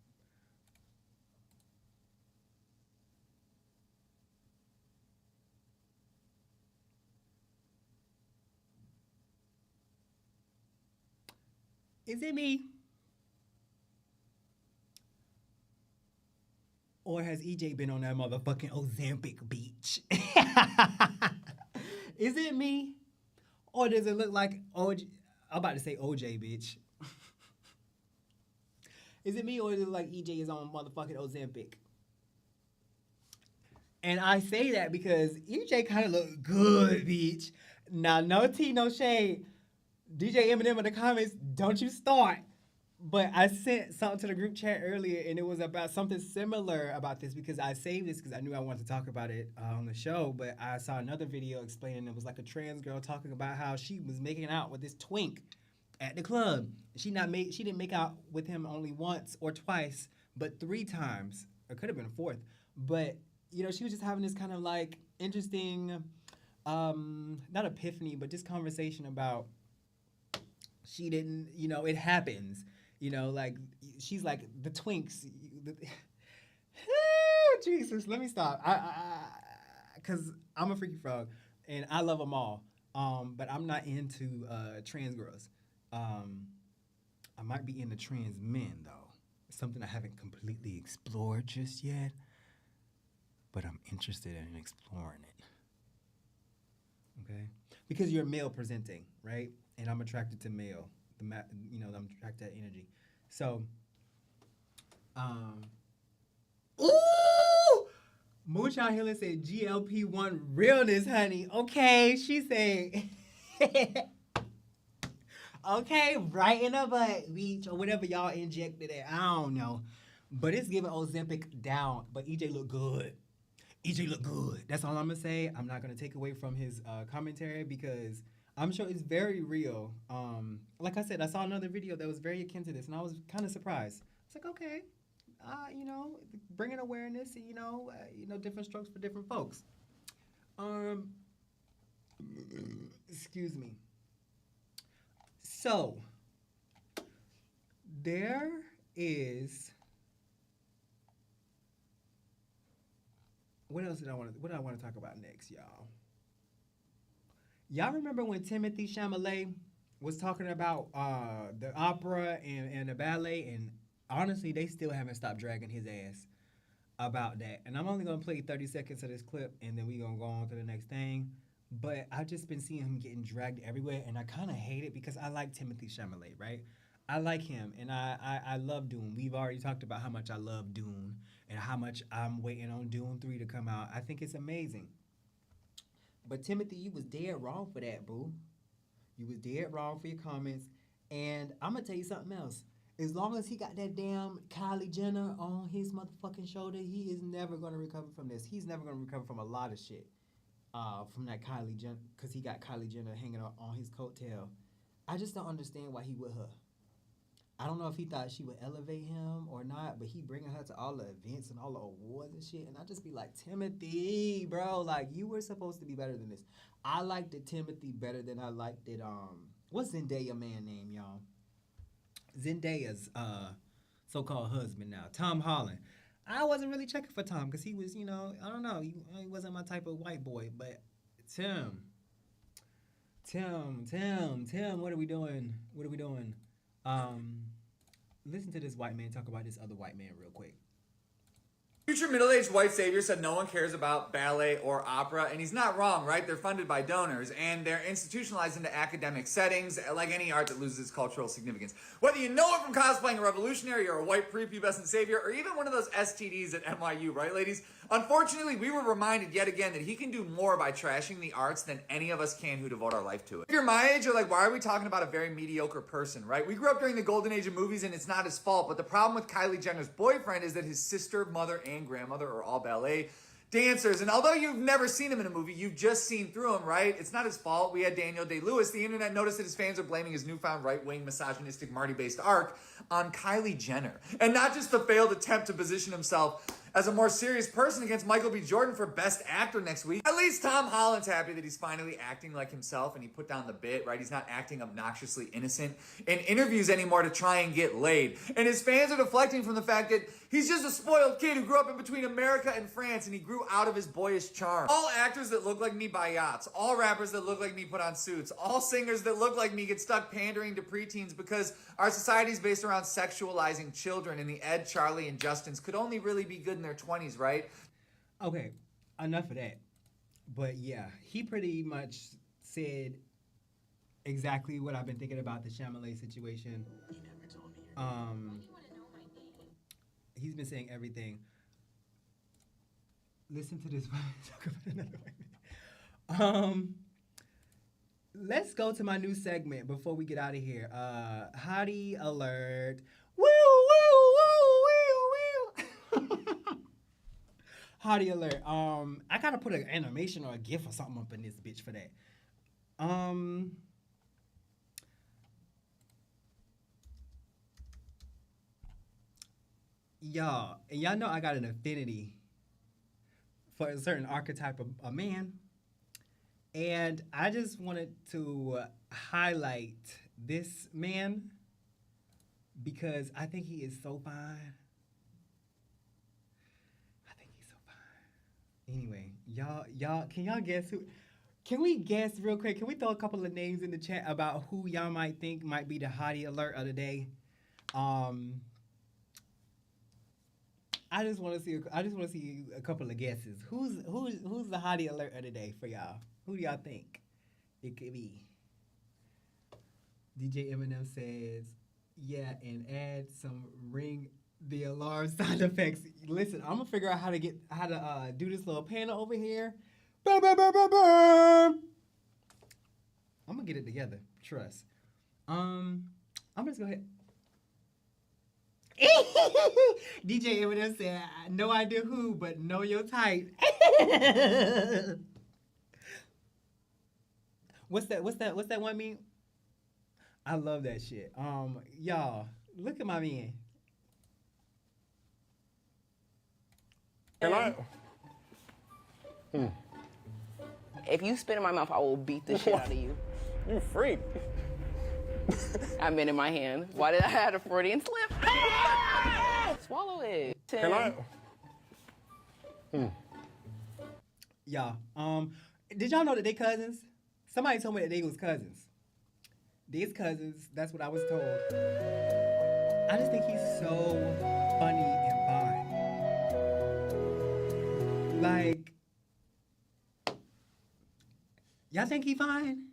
Is it me? Or has EJ been on that motherfucking Ozempic beach? Is it me? Or does it look like OJ? I'm about to say OJ, bitch. Is it me or does it look like EJ is on motherfucking Ozempic? And I say that because EJ kind of look good, bitch. Now, no tea, no shade. DJ Eminem in the comments, don't you start. But I sent something to the group chat earlier, and it was about something similar about this because I saved this because I knew I wanted to talk about it on the show. But I saw another video explaining it was like a trans girl talking about how she was making out with this twink at the club. She didn't make out with him only once or twice, but 3 times. It could have been a 4th. But you know, she was just having this kind of like interesting, not epiphany, but just conversation about she didn't, you know, it happens. You know, like, she's like, the twinks. Jesus, let me stop. Because I'm a freaky frog, and I love them all. But I'm not into trans girls. I might be into trans men, though. Something I haven't completely explored just yet. But I'm interested in exploring it. Okay? Because you're male presenting, right? And I'm attracted to male. I'm attracted to that energy. So, ooh! Moonshine Healer said GLP-1 realness, honey. Okay, she said, okay, right in the butt, beach, or whatever y'all injected it. I don't know. But it's giving Ozempic down. But EJ look good. EJ look good. That's all I'm going to say. I'm not going to take away from his commentary because I'm sure it's very real. Like I said, I saw another video that was very akin to this, and I was kind of surprised. It's like, okay, you know, bringing awareness, you know, different strokes for different folks. Excuse me. So, there is. What else did I want to talk about next, y'all? Y'all remember when Timothy Chalamet was talking about the opera and the ballet, and honestly, they still haven't stopped dragging his ass about that. And I'm only going to play 30 seconds of this clip, and then we're going to go on to the next thing. But I've just been seeing him getting dragged everywhere, and I kind of hate it because I like Timothy Chalamet, right? I like him, and I love Dune. We've already talked about how much I love Dune and how much I'm waiting on Dune 3 to come out. I think it's amazing. But Timothy, you was dead wrong for that, boo. You was dead wrong for your comments. And I'm going to tell you something else. As long as he got that damn Kylie Jenner on his motherfucking shoulder, he is never going to recover from this. He's never going to recover from a lot of shit from that Kylie Jenner, because he got Kylie Jenner hanging on his coattail. I just don't understand why he with her. I don't know if he thought she would elevate him or not, but he bringing her to all the events and all the awards and shit. And I just be like, Timothy, bro, like, you were supposed to be better than this. I liked it, Timothy, better than I liked it. What's Zendaya man name, y'all? Zendaya's so-called husband now, Tom Holland. I wasn't really checking for Tom because he was, you know, I don't know, he wasn't my type of white boy. But Tim, what are we doing? Listen to this white man talk about this other white man real quick. Future middle-aged white savior said no one cares about ballet or opera, and he's not wrong, right? They're funded by donors, and they're institutionalized into academic settings, like any art that loses its cultural significance. Whether you know it from cosplaying a revolutionary or a white prepubescent savior, or even one of those STDs at NYU, right, ladies? Unfortunately, we were reminded yet again that he can do more by trashing the arts than any of us can who devote our life to it. If you're my age, you're like, why are we talking about a very mediocre person, right? We grew up during the golden age of movies, and it's not his fault, but the problem with Kylie Jenner's boyfriend is that his sister, mother, and grandmother are all ballet dancers, and although you've never seen him in a movie, you've just seen through him, right? It's not his fault. We had Daniel Day-Lewis. The internet noticed that his fans are blaming his newfound right-wing, misogynistic, Marty-based arc on Kylie Jenner, and not just the failed attempt to position himself as a more serious person against Michael B. Jordan for Best Actor next week. At least Tom Holland's happy that he's finally acting like himself and he put down the bit, right? He's not acting obnoxiously innocent in interviews anymore to try and get laid. And his fans are deflecting from the fact that he's just a spoiled kid who grew up in between America and France and he grew out of his boyish charm. All actors that look like me buy yachts. All rappers that look like me put on suits. All singers that look like me get stuck pandering to preteens because our society is based around sexualizing children, and the Ed, Charlie, and Justins could only really be good in their 20s, right? Okay, enough of that. But yeah, he pretty much said exactly what I've been thinking about the Chalamet situation. He's been saying everything. Listen to this. Let's go to my new segment before we get out of here. Hottie alert. Woo, woo, woo, woo, woo. Hottie alert. I gotta put an animation or a GIF or something up in this bitch for that. Y'all know I got an affinity for a certain archetype of a man. And I just wanted to highlight this man because I think he is so fine. I think he's so fine. Anyway, y'all, can y'all guess who? Can we guess real quick? Can we throw a couple of names in the chat about who y'all might think might be the hottie alert of the day? I just want to see a couple of guesses. Who's the hottie alert of the day for y'all? Who do y'all think it could be? DJ Eminem says, yeah, and add some ring the alarm sound effects. Listen, I'm gonna figure out how to do this little panel over here. Boom, boom, boom, boom, boom. I'm gonna get it together. Trust. I'm just gonna hit. DJ Eminem said, no idea who, but know your type. What's that one meme? I love that shit. Y'all, look at my man. If you spit in my mouth, I will beat the shit out of you. You freak. I've been in my hand. Why did I have a Freudian slip? Swallow it. Y'all, did y'all know that they cousins? Somebody told me that they was cousins. These cousins, that's what I was told. I just think he's so funny and fine. Like, y'all think he fine?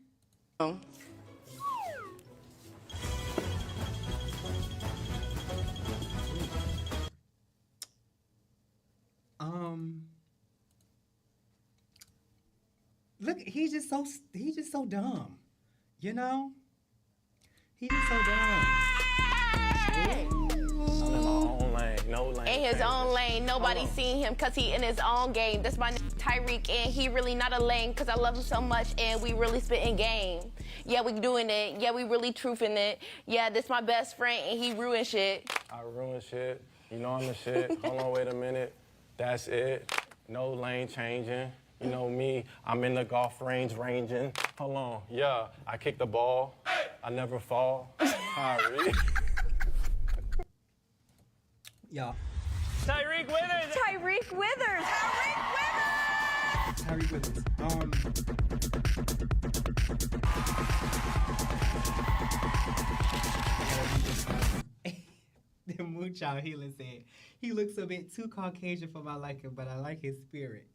Look, he's just so dumb, you know? He's just so dumb. In his own lane, nobody seen him cause he in his own game. That's my nigga Tyreek, and he really not a lame cause I love him so much and we really spitting game. Yeah, we doing it. Yeah, we really truthing it. Yeah, this my best friend and he ruin shit. I ruin shit. You know I'm the shit. Hold on, wait a minute. That's it. No lane changing. You know me, I'm in the golf range ranging. Hold on, yeah, I kick the ball. I never fall. Tyreek. Yeah. Tyreek Withers! Tyreek Withers! Tyreek Withers. The Moonchild Healing said, He looks a bit too Caucasian for my liking, but I like his spirit.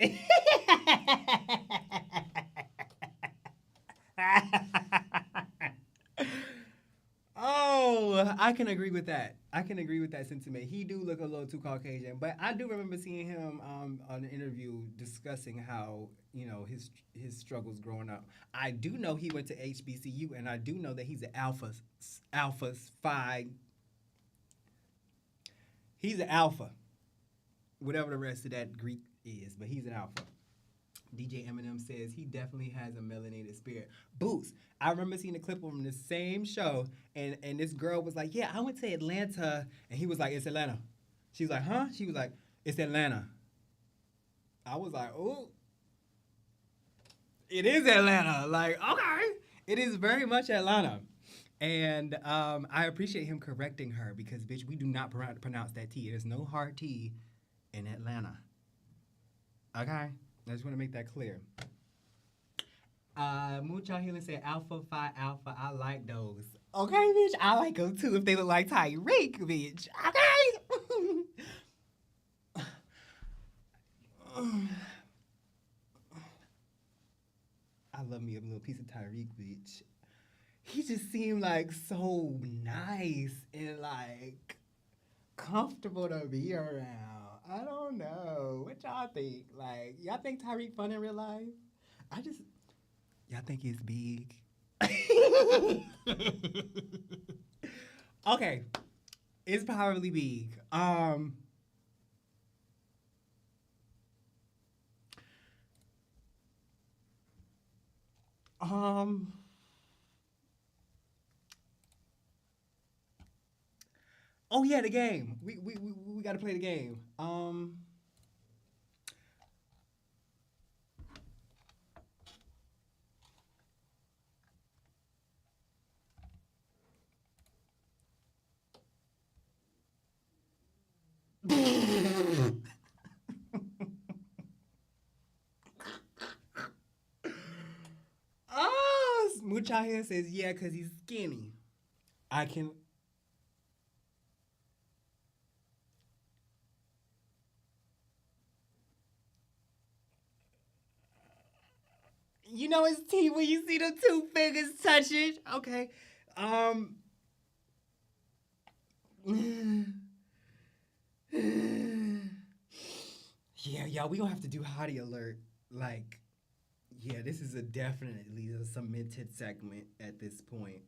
Oh, I can agree with that. I can agree with that sentiment. He do look a little too Caucasian, but I do remember seeing him on an interview discussing how his struggles growing up. I do know he went to HBCU, and I do know that he's an Alpha Phi. He's an Alpha, whatever the rest of that Greek is, but he's an Alpha. DJ Eminem says he definitely has a melanated spirit. Boots. I remember seeing a clip from the same show, and this girl was like, yeah, I went to Atlanta. And he was like, it's Atlanta. She was like, huh? She was like, it's Atlanta. I was like, oh, it is Atlanta. Like, okay. It is very much Atlanta. And I appreciate him correcting her because, bitch, we do not pronounce that T. There's no hard T in Atlanta. Okay? I just want to make that clear. Moonchild Healing said Alpha Phi Alpha. I like those. Okay, bitch. I like them too if they look like Tyreek, bitch. Okay. I love me a little piece of Tyreek, bitch. He just seemed like so nice and like comfortable to be around. I don't know. What y'all think? Like, y'all think Tyreek fun in real life? Y'all think he's big? Okay. It's probably big. Oh yeah, the game. We gotta play the game. Oh, Mucha here says yeah, cause he's skinny. I can. You know it's T when you see the two fingers touching. Okay. Yeah, y'all, we gonna have to do Hottie Alert. Like, yeah, this is definitely a cemented segment at this point.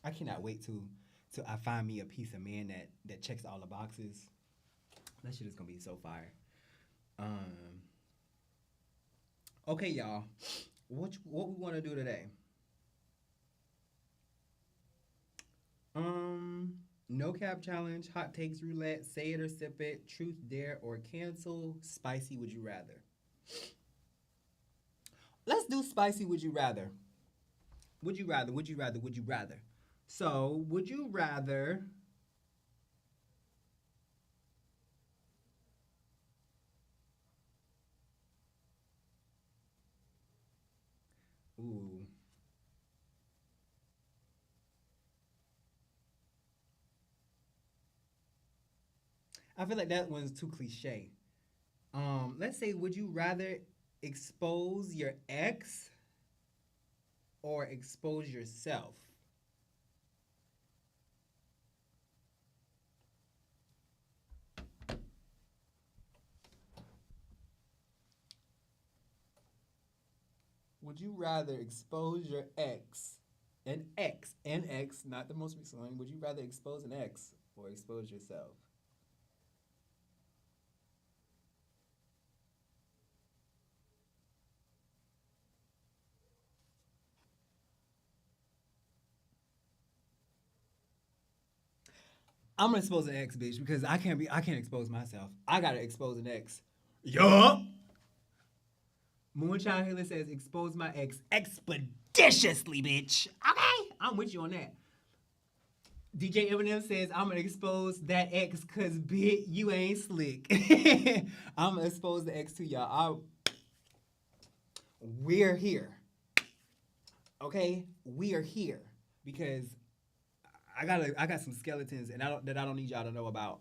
I cannot wait till I find me a piece of man that checks all the boxes. That shit is gonna be so fire. Okay, y'all. What we want to do today? No cap challenge, hot takes roulette, say it or sip it, truth dare or cancel, spicy would you rather. Let's do spicy would you rather. Would you rather, would you rather, would you rather? So, would you rather ooh. I feel like that one's too cliche. Let's say, would you rather expose your ex or expose yourself? Would you rather expose your ex, an ex, not the most recent one, would you rather expose an ex or expose yourself? I'm gonna expose an ex, bitch, because I can't expose myself. I gotta expose an ex. Yup. Moonchild Healer says expose my ex expeditiously, bitch. Okay, I'm with you on that. DJ Eminem says I'm gonna expose that ex cause bitch, you ain't slick. I'm gonna expose the ex to y'all. We're here. Okay? We are here because I got some skeletons and I don't need y'all to know about.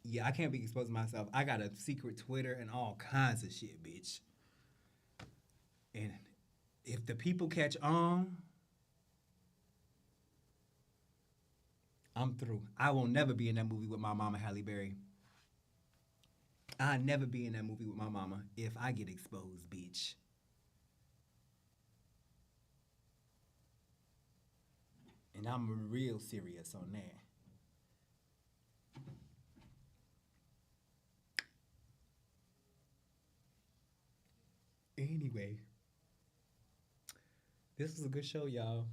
Yeah, I can't be exposing myself. I got a secret Twitter and all kinds of shit, bitch. And if the people catch on, I'm through. I will never be in that movie with my mama, Halle Berry. I'll never be in that movie with my mama if I get exposed, bitch. And I'm real serious on that. Anyway, this was a good show, y'all.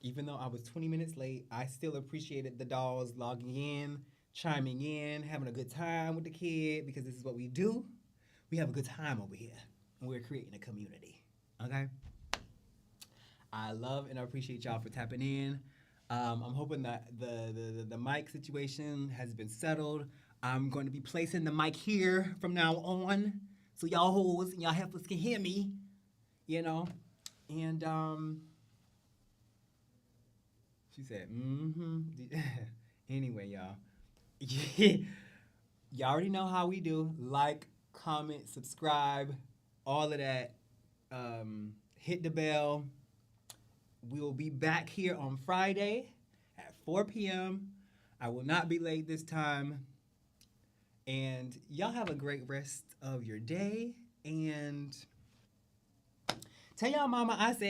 Even though I was 20 minutes late, I still appreciated the dolls logging in, chiming in, having a good time with the kid, because this is what we do. We have a good time over here, and we're creating a community, okay? I love and I appreciate y'all for tapping in. I'm hoping that the mic situation has been settled. I'm going to be placing the mic here from now on, so y'all hoes and y'all heifers can hear me, you know? And, she said, Anyway, y'all. Y'all already know how we do. Like, comment, subscribe, all of that. Hit the bell. We will be back here on Friday at 4 p.m. I will not be late this time. And y'all have a great rest of your day. And tell y'all mama I said